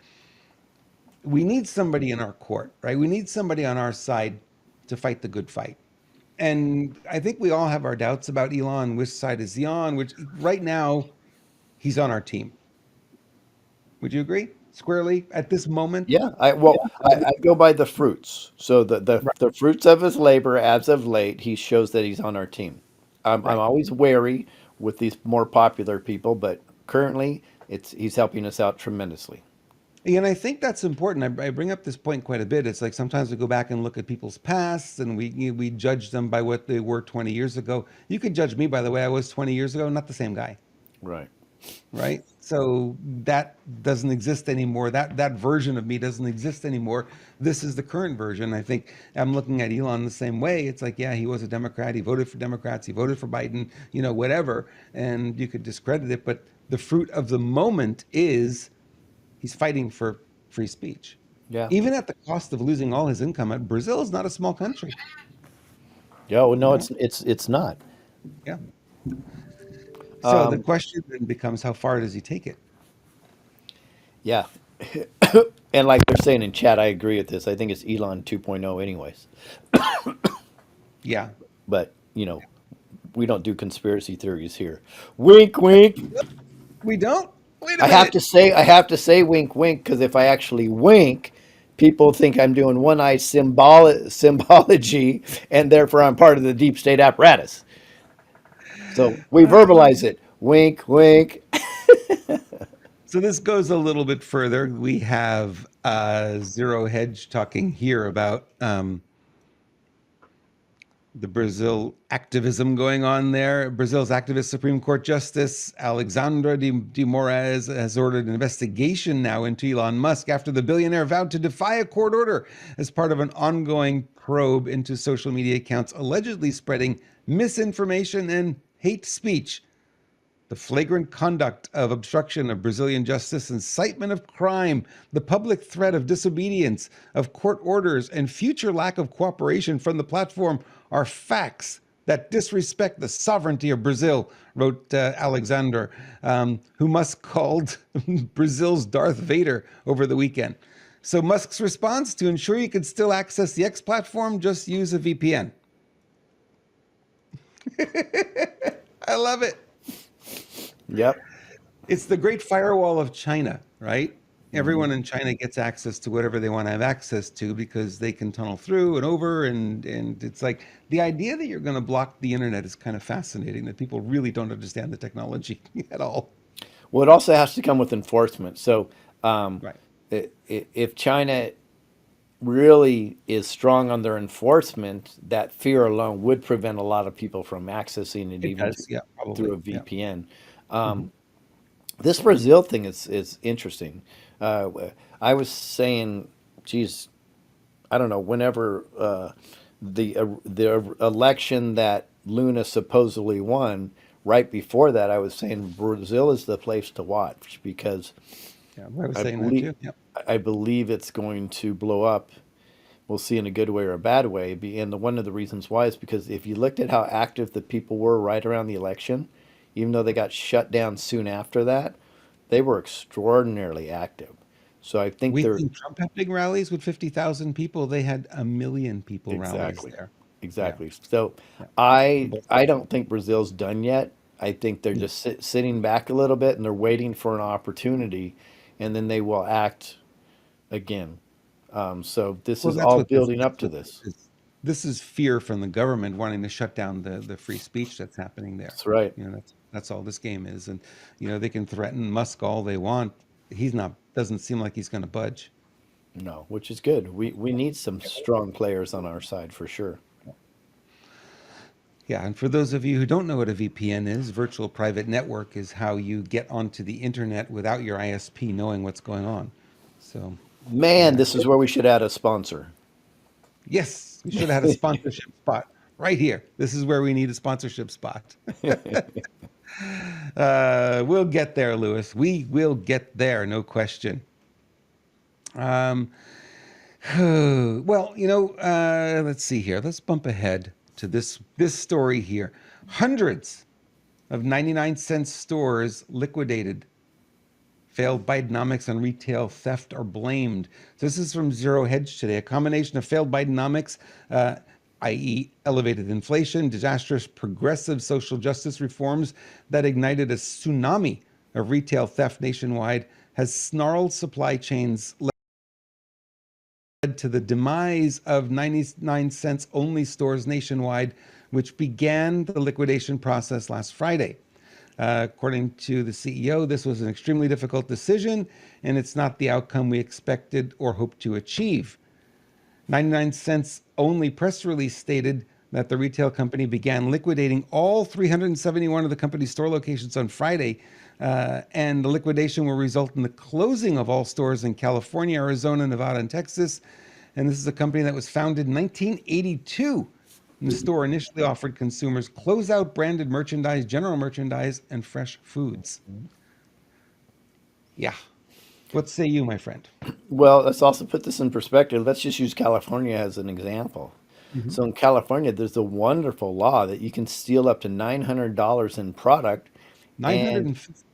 we need somebody in our court, right? We need somebody on our side to fight the good fight. And I think we all have our doubts about Elon. Which side is he on? Which right now, he's on our team. Would you agree? Squarely at this moment? Yeah, I go by the fruits. So the fruits of his labor as of late, he shows that he's on our team. I'm always wary with these more popular people, but currently he's helping us out tremendously. And I think that's important. I bring up this point quite a bit. It's like sometimes we go back and look at people's pasts and we judge them by what they were 20 years ago. You could judge me by the way I was 20 years ago, not the same guy, Right. right? So that doesn't exist anymore. That version of me doesn't exist anymore. This is the current version. I think I'm looking at Elon the same way. It's like, yeah, he was a Democrat. He voted for Democrats. He voted for Biden, whatever. And you could discredit it, but the fruit of the moment is he's fighting for free speech, Yeah. even at the cost of losing all his income. Brazil is not a small country. Yeah. Well, no, Right? it's not. Yeah. So the Um, question then becomes, how far does he take it? yeah. And like they're saying in chat, I agree with this. I think it's Elon 2.0 anyways. Yeah. But, we don't do conspiracy theories here. Wink, wink. We don't. Wait a I have minute. to say, I have to say wink, wink, because if I actually wink, people think I'm doing one-eye symbology, and therefore I'm part of the deep state apparatus. So we verbalize it. Wink, wink. So this goes a little bit further. We have Zero Hedge talking here about the Brazil activism going on there. Brazil's activist Supreme Court Justice Alexandra de Moraes has ordered an investigation now into Elon Musk after the billionaire vowed to defy a court order as part of an ongoing probe into social media accounts allegedly spreading misinformation and hate speech. The flagrant conduct of obstruction of Brazilian justice, incitement of crime, the public threat of disobedience of court orders, and future lack of cooperation from the platform are facts that disrespect the sovereignty of Brazil, wrote Alexander, who Musk called Brazil's Darth Vader over the weekend. So Musk's response: to ensure you can still access the X platform, just use a VPN. I love it. Yep. It's the great firewall of China, right? Hmm. Everyone in China gets access to whatever they want to have access to because they can tunnel through and over, and it's like the idea that you're going to block the internet is kind of fascinating, that people really don't understand the technology at all. Well, it also has to come with enforcement. So, Right. if China really is strong on their enforcement, that fear alone would prevent a lot of people from accessing it It even does. Yeah, through probably. a Yeah. VPN. Hmm. This Brazil thing is interesting. Uh, I was saying, geez, I don't know, whenever the election that Luna supposedly won, right before that, I was saying Brazil is the place to watch because Yeah, I was I saying that believe too. Yeah. I believe it's going to blow up. We'll see in a good way or a bad way. And one of the reasons why is because if you looked at how active the people were right around the election, even though they got shut down soon after that, they were extraordinarily active. So I think We they're think Trump had big rallies with 50,000 people. They had a million people rallies exactly, there. Yeah. exactly. So Yeah. On I both I sides. don't think Brazil's done yet. I think they're Yeah. just sitting back a little bit and they're waiting for an opportunity, and then they will act again. So this Well, is that's all what this building that's up to what this. this is. This is fear from the government wanting to shut down the free speech that's happening there. That's right. That's all this game is. And they can threaten Musk all they want. He's not doesn't seem like he's going to budge. No, which is good. We need some strong players on our side for sure. Yeah, and for those of you who don't know what a VPN is, virtual private network is how you get onto the internet without your ISP knowing what's going on. So, Man, yeah. this is where we should add a sponsor. Yes, we should have had a sponsorship spot right here. This is where we need a sponsorship spot. We'll get there, Lewis. We will get there, no question. Um, well, let's see here. Let's bump ahead to this story here. Hundreds of 99-cent stores liquidated. Failed Bidenomics and retail theft are blamed. So this is from Zero Hedge today. A combination of failed Bidenomics, i.e., elevated inflation, disastrous progressive social justice reforms that ignited a tsunami of retail theft nationwide, has snarled supply chains, led to the demise of 99 cents only stores nationwide, which began the liquidation process last Friday. According to the CEO, this was an extremely difficult decision, and it's not the outcome we expected or hoped to achieve. 99 Cents only press release stated that the retail company began liquidating all 371 of the company's store locations on Friday, and the liquidation will result in the closing of all stores in California, Arizona, Nevada, and Texas. And this is a company that was founded in 1982. And the store initially offered consumers closeout branded merchandise, general merchandise, and fresh foods. Yeah. What say you, my friend? Well, let's also put this in perspective. Let's just use California as an example. Mm-hmm. So in California, there's a wonderful law that you can steal up to $900 in product and 950.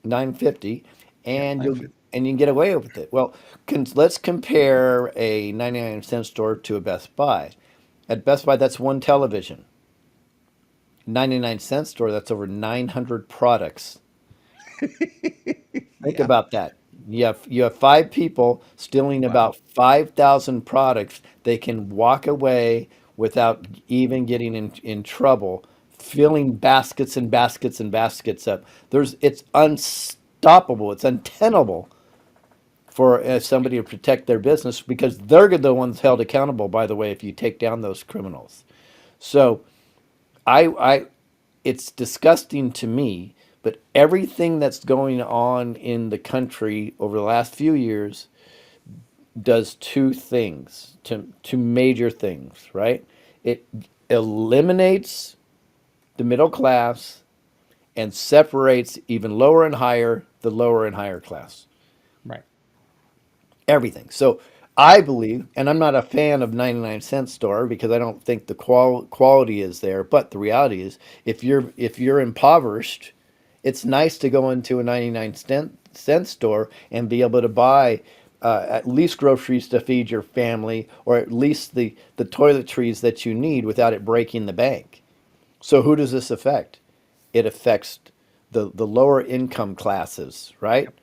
950 Yeah, and you 950. can get away with it. Well, let's compare a 99-cent store to a Best Buy. At Best Buy, that's one television. 99-cent store, that's over 900 products. Think Yeah. about that. You have five people stealing Wow. about 5,000 products. They can walk away without even getting in trouble, filling baskets and baskets and baskets up. It's unstoppable. It's untenable for somebody to protect their business because they're the ones held accountable, by the way, if you take down those criminals. So I it's disgusting to me, but everything that's going on in the country over the last few years does two things, two major things, right? It eliminates the middle class and separates even lower and higher the lower and higher class. Right. Everything. So I believe, and I'm not a fan of 99-cent store because I don't think the quality is there. But the reality is, if you're impoverished, it's nice to go into a 99-cent store and be able to buy at least groceries to feed your family, or at least the toiletries that you need without it breaking the bank. So who does this affect? It affects the lower income classes, right? Yep.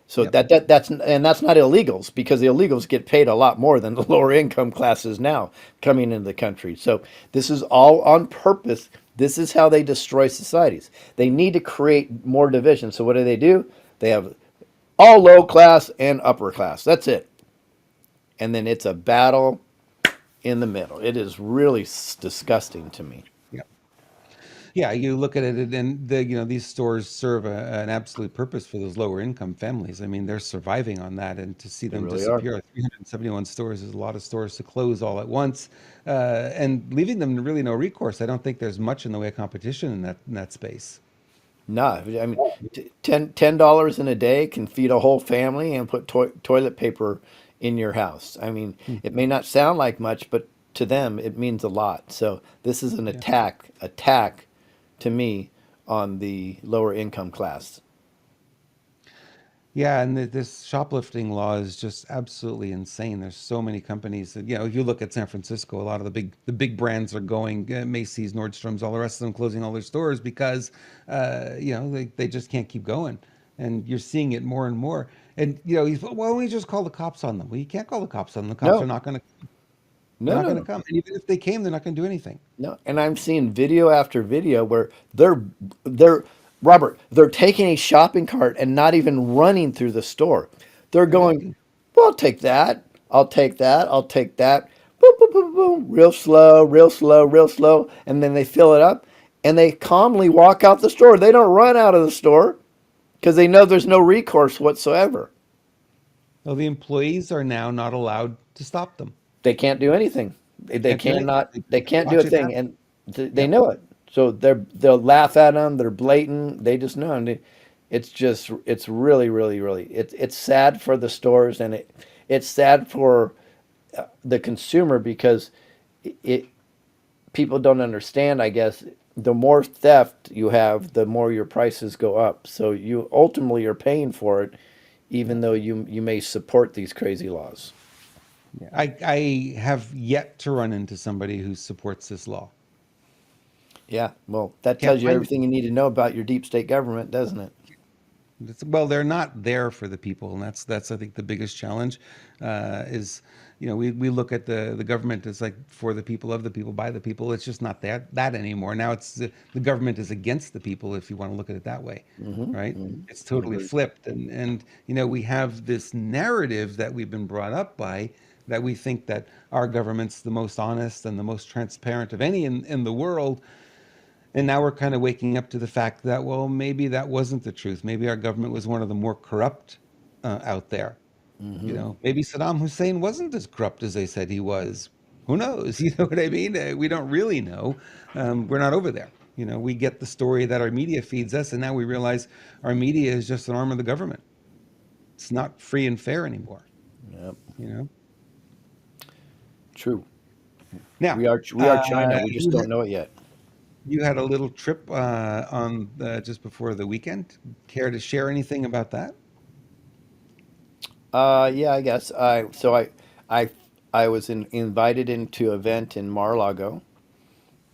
So Yep. that's not illegals because the illegals get paid a lot more than the lower income classes now coming into the country. So this is all on purpose. This is how they destroy societies. They need to create more division. So what do? They have all low class and upper class. That's it. And then it's a battle in the middle. It is really disgusting to me. Yep. Yeah, you look at it, and these stores serve an absolute purpose for those lower income families. I mean, they're surviving on that, and to see They them really are. disappear, 371 stores is a lot of stores to close all at once, and leaving them really no recourse. I don't think there's much in the way of competition in that space. No, I mean, $10 in a day can feed a whole family and put toilet paper in your house. I mean, it may not sound like much, but to them it means a lot. So this is an Yeah. attack to me on the lower income class. Yeah, and this shoplifting law is just absolutely insane. There's so many companies that, if you look at San Francisco, a lot of the big brands are going, Macy's, Nordstrom's, all the rest of them closing all their stores because, they just can't keep going. And you're seeing it more and more. And, why don't we just call the cops on them? Well, you can't call the cops on them. The cops are No, not going to, they're no, not no, going to no. come. And even if they came, they're not going to do anything. No, and I'm seeing video after video where they're Robert, they're taking a shopping cart and not even running through the store. They're They're going, walking. well, I'll take that. I'll take that. I'll take that. Boom, boom, boom, boom. Real slow, real slow, real slow. And then they fill it up and they calmly walk out the store. They don't run out of the store because they know there's no recourse whatsoever. Well, the employees are now not allowed to stop them. They can't do anything. They Can't do anything. cannot. They They can't do a watch it thing, happen. and they Yep. know it. So they'll laugh at them. They're blatant. They just know. And it's really really really it's sad for the stores, and it's sad for the consumer because it people don't understand. I guess the more theft you have, the more your prices go up. So you ultimately are paying for it, even though you may support these crazy laws. Yeah. I have yet to run into somebody who supports this law. Yeah, well, that Can't tells you find it. everything you need to know about your deep state government, doesn't it? Well, they're not there for the people, and that's I think the biggest challenge is, we look at the government as like for the people, of the people, by the people. It's just not that anymore. Now it's the government is against the people, if you want to look at it that way, right? It's I totally agree. flipped, and we have this narrative that we've been brought up by, that we think that our government's the most honest and the most transparent of any in the world. And now we're kind of waking up to the fact that, well, maybe that wasn't the truth. Maybe our government was one of the more corrupt out there. Maybe Saddam Hussein wasn't as corrupt as they said he was. Who knows? You know what I mean? We don't really know. We're not over there. We get the story that our media feeds us, and now we realize our media is just an arm of the government. It's not free and fair anymore. Yep. You know. True. Now, We are China. We just you don't know it yet. you had a little trip on just before the weekend. Care to share anything about that? Yeah, I guess. I I was invited into an event in Mar-a-Lago,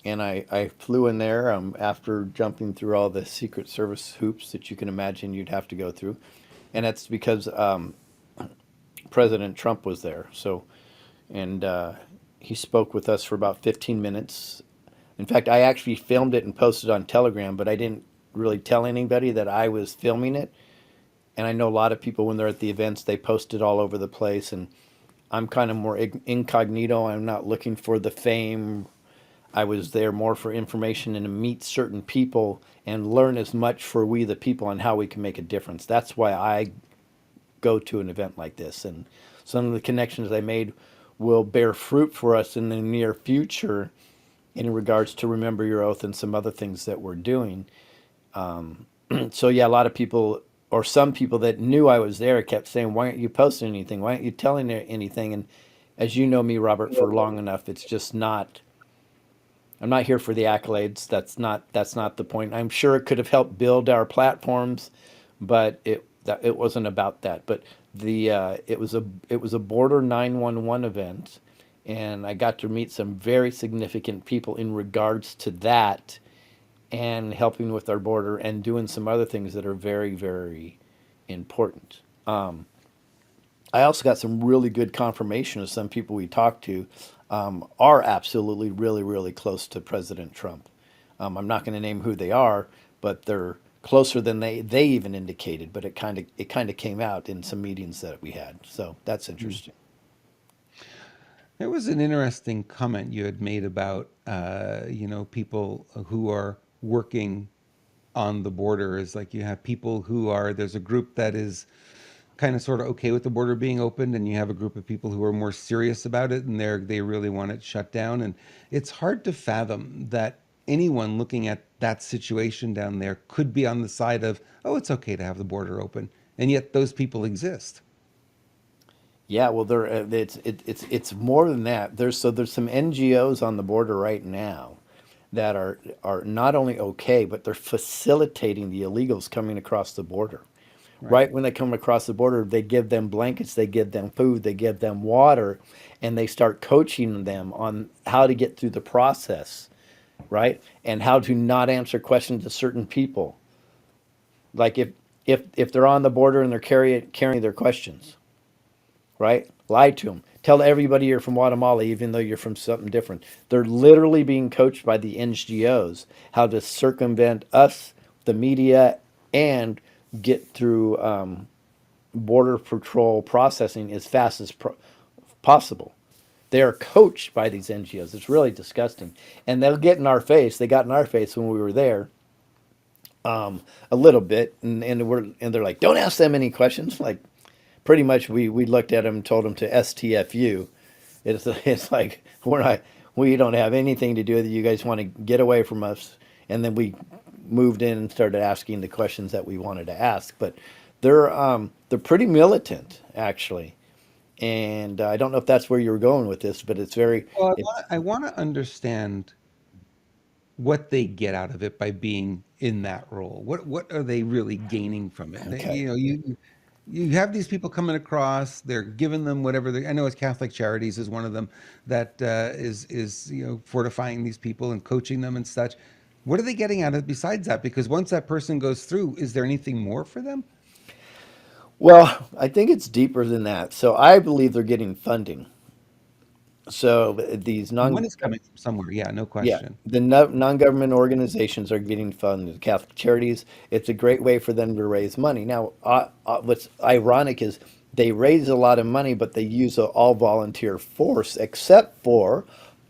and I flew in there after jumping through all the Secret Service hoops that you can imagine you'd have to go through, and that's because President Trump was there. So, and he spoke with us for about 15 minutes. In fact, I actually filmed it and posted on Telegram, but I didn't really tell anybody that I was filming it. And I know a lot of people when they're at the events, they post it all over the place. And I'm kind of more incognito. I'm not looking for the fame. I was there more for information and to meet certain people and learn as much for we the people on how we can make a difference. That's why I go to an event like this. And some of the connections I made will bear fruit for us in the near future in regards to Remember Your Oath and some other things that we're doing. So yeah, a lot of people or some people that knew I was there kept saying, "Why aren't you posting anything? Why aren't you telling anything?" And as you know me, Robert, for long enough, it's just not. I'm not here for the accolades. That's not the point. I'm sure it could have helped build our platforms, but it wasn't about that. But it was a border 911 event, and I got to meet some very significant people in regards to that and helping with our border and doing some other things that are very, very important. I also got some really good confirmation of some people we talked to are absolutely really, really close to President Trump. I'm not going to name who they are, but they're closer than they even indicated. But it kind of came out in some meetings that we had. So that's interesting. There was an interesting comment you had made about, people who are working on the border. Is like you have people who are, there's a group that is kind of sort of okay with the border being opened, and you have a group of people who are more serious about it, and they really want it shut down. And it's hard to fathom that anyone looking at that situation down there could be on the side of, oh, it's okay to have the border open, and yet those people exist. Yeah, well, it's more than that. There's some NGOs on the border right now that are not only okay, but they're facilitating the illegals coming across the border. Right. Right when they come across the border, they give them blankets, they give them food, they give them water, and they start coaching them on how to get through the process, right? And how to not answer questions to certain people. Like if they're on the border and they're carrying their questions, right? Lie to them. Tell everybody you're from Guatemala, even though you're from something different. They're literally being coached by the NGOs how to circumvent us, the media, and get through border patrol processing as fast as possible. They are coached by these NGOs. It's really disgusting, and they'll get in our face. They got in our face when we were there a little bit, and they're like, "Don't ask them any questions." Like, pretty much, we looked at them and told them to STFU. It's like we don't have anything to do with it. You guys want to get away from us, and then we moved in and started asking the questions that we wanted to ask. But they're pretty militant actually, and I don't know if that's where you're going with this, but Well, it's I want to understand what they get out of it by being in that role. What are they really gaining from it? okay. You have these people coming across. They're giving them whatever. I know it's Catholic Charities is one of them that is fortifying these people and coaching them and such. What are they getting out of it besides that? Because once that person goes through, is there anything more for them? Well, I think it's deeper than that. So I believe they're getting funding. So these The non money's coming from somewhere. Yeah, no yeah, question. the non-government organizations are getting funded. Catholic Charities, it's a great way for them to raise money. Now, what's ironic is they raise a lot of money, but they use an all volunteer force, except for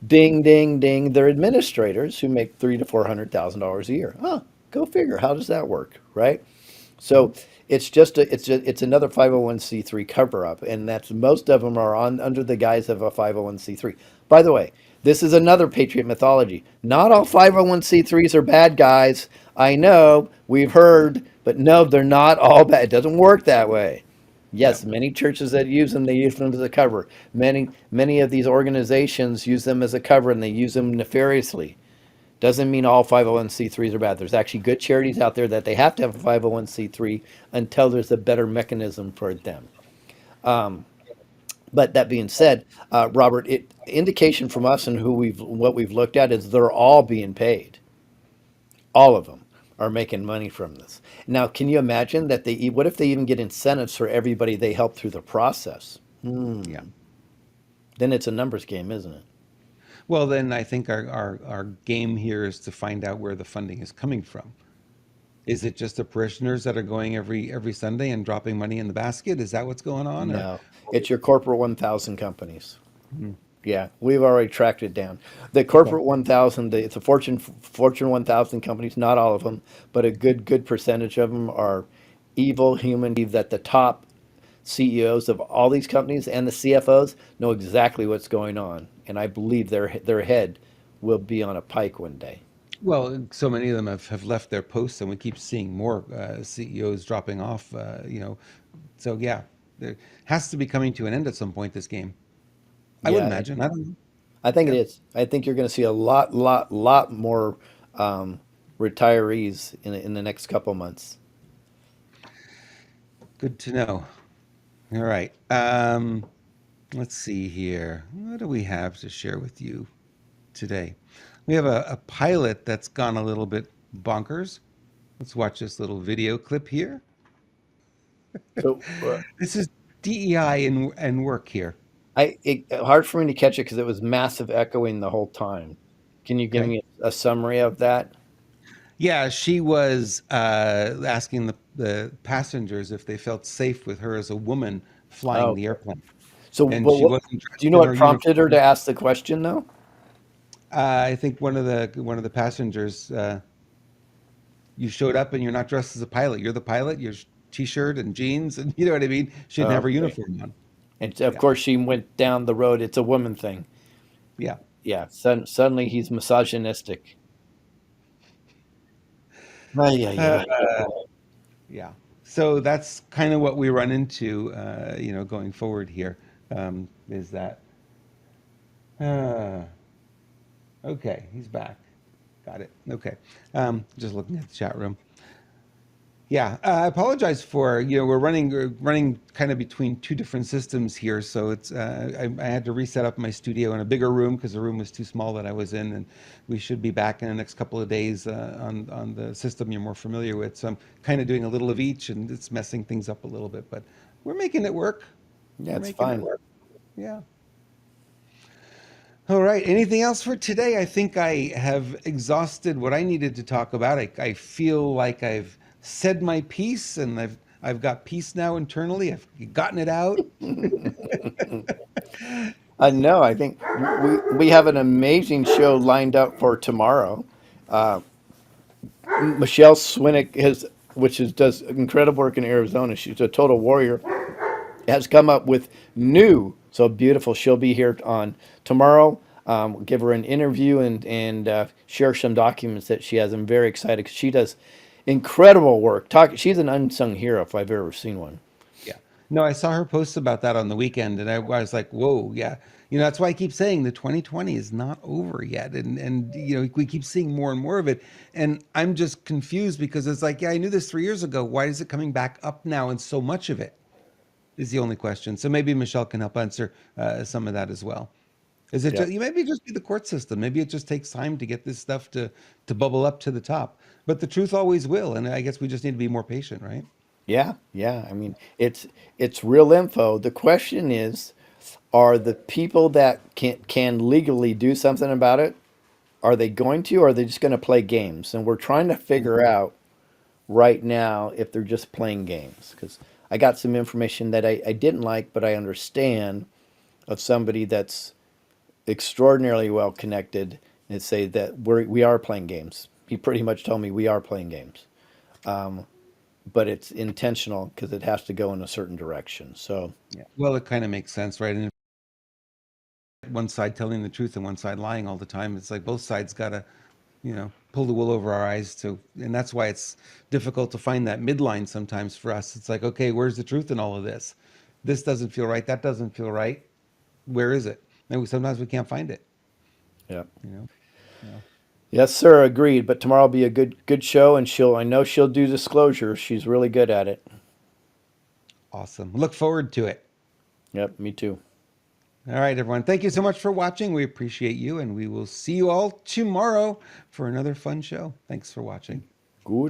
ding, ding, ding, their administrators who make three to $400,000 a year. Huh, go figure. How does that work, right? So it's another 501c3 cover up, and that's most of them are on under the guise of a 501c3. By the way, this is another patriot mythology. Not all 501c3s are bad guys. I know we've heard, but no, they're not all bad. It doesn't work that way. Yeah. Yes, many churches that use them, they use them as a cover. Many of these organizations use them as a cover, and they use them nefariously. Doesn't mean all 501c3s are bad. There's actually good charities out there that they have to have a 501c3 until there's a better mechanism for them. But that being said, Robert, indication from us and who we've what we've looked at is they're all being paid. All of them are making money from this. Now, can you imagine that what if they even get incentives for everybody they help through the process? Yeah. Then it's a numbers game, isn't it? Well, then I think our game here is to find out where the funding is coming from. Is it just the parishioners that are going every Sunday and dropping money in the basket? Is that what's going on? Or No, it's your corporate 1,000 companies. Mhm. Yeah, we've already tracked it down. The Okay. corporate 1,000, it's a Fortune 1,000 companies, not all of them, but a good percentage of them are evil human beings that the top CEOs of all these companies and the CFOs know exactly what's going on, and I believe their head will be on a pike one day. Well, so many of them have left their posts, and we keep seeing more CEOs dropping off. So yeah, there has to be coming to an end at some point. This game, I would Yeah, imagine. I don't know. I think it Yeah, is. I think you're going to see a lot more um, retirees in the next couple months. good to know. All right. Let's see here. What do we have to share with you today? We have a pilot that's gone a little bit bonkers. Let's watch this little video clip here. So This is DEI and work here. hard for me to catch it because it was massive echoing the whole time. Can you give Okay. me a summary of that? Yeah, she was asking the passengers if they felt safe with her as a woman flying Oh, the airplane, so and well, she what, wasn't do you dressed know in what her prompted her to uniform. ask the question though? I think one of the passengers, you showed up and you're not dressed as a pilot. You're the pilot. Your t-shirt and jeans, and you know what I mean. She didn't have her Okay, uniform on. and of Yeah, course she went down the road. It's a woman thing. yeah, Yeah, suddenly he's misogynistic. Ay, ay, uh, ay. yeah. So that's kind of what we run into, going forward here. Is that uh, okay? He's back. Got it. Okay. Just looking at the chat room. Yeah, I apologize for, we're running kind of between two different systems here, so I had to reset up my studio in a bigger room because the room was too small that I was in, and we should be back in the next couple of days on the system you're more familiar with. So I'm kind of doing a little of each, and it's messing things up a little bit, but we're making it work. Yeah, We're it's making it fine. work. Yeah. All right. Anything else for today? I think I have exhausted what I needed to talk about. I feel like I've said my piece, and I've got peace now internally. I've gotten it out. No, I think we have an amazing show lined up for tomorrow. Michelle Swinick does incredible work in Arizona. She's a total warrior. Has come up with new, so beautiful. She'll be here on tomorrow. We'll give her an interview and share some documents that she has. I'm very excited because she does incredible work. She's an unsung hero if I've ever seen one. Yeah. No, I saw her post about that on the weekend, and I was like, "Whoa, yeah." That's why I keep saying the 2020 is not over yet, and we keep seeing more and more of it, and I'm just confused because it's like, yeah, I knew this 3 years ago. Why is it coming back up now, and so much of it is the only question. So maybe Michelle can help answer some of that as well. Is it Yep. just, maybe just be the court system? Maybe it just takes time to get this stuff to bubble up to the top. But the truth always will, and I guess we just need to be more patient, right? Yeah, yeah. I mean, it's real info. The question is, are the people that can legally do something about it, are they going to, or are they just going to play games? And we're trying to figure out right now if they're just playing games. Because I got some information that I didn't like, but I understand of somebody that's extraordinarily well connected and say that we are playing games. He pretty much told me we are playing games, but it's intentional because it has to go in a certain direction. So Yeah. Well, it kind of makes sense, right? And if one side telling the truth and one side lying all the time, it's like both sides got to, pull the wool over our eyes to, and that's why it's difficult to find that midline sometimes for us. It's like, okay, where's the truth in all of this? This doesn't feel right. That doesn't feel right. Where is it? And sometimes we can't find it, yeah. you know? Yeah. Yes, sir. Agreed. But tomorrow will be a good show, and I know she'll do disclosure. She's really good at it. Awesome. Look forward to it. Yep, me too. All right, everyone. Thank you so much for watching. We appreciate you, and we will see you all tomorrow for another fun show. Thanks for watching.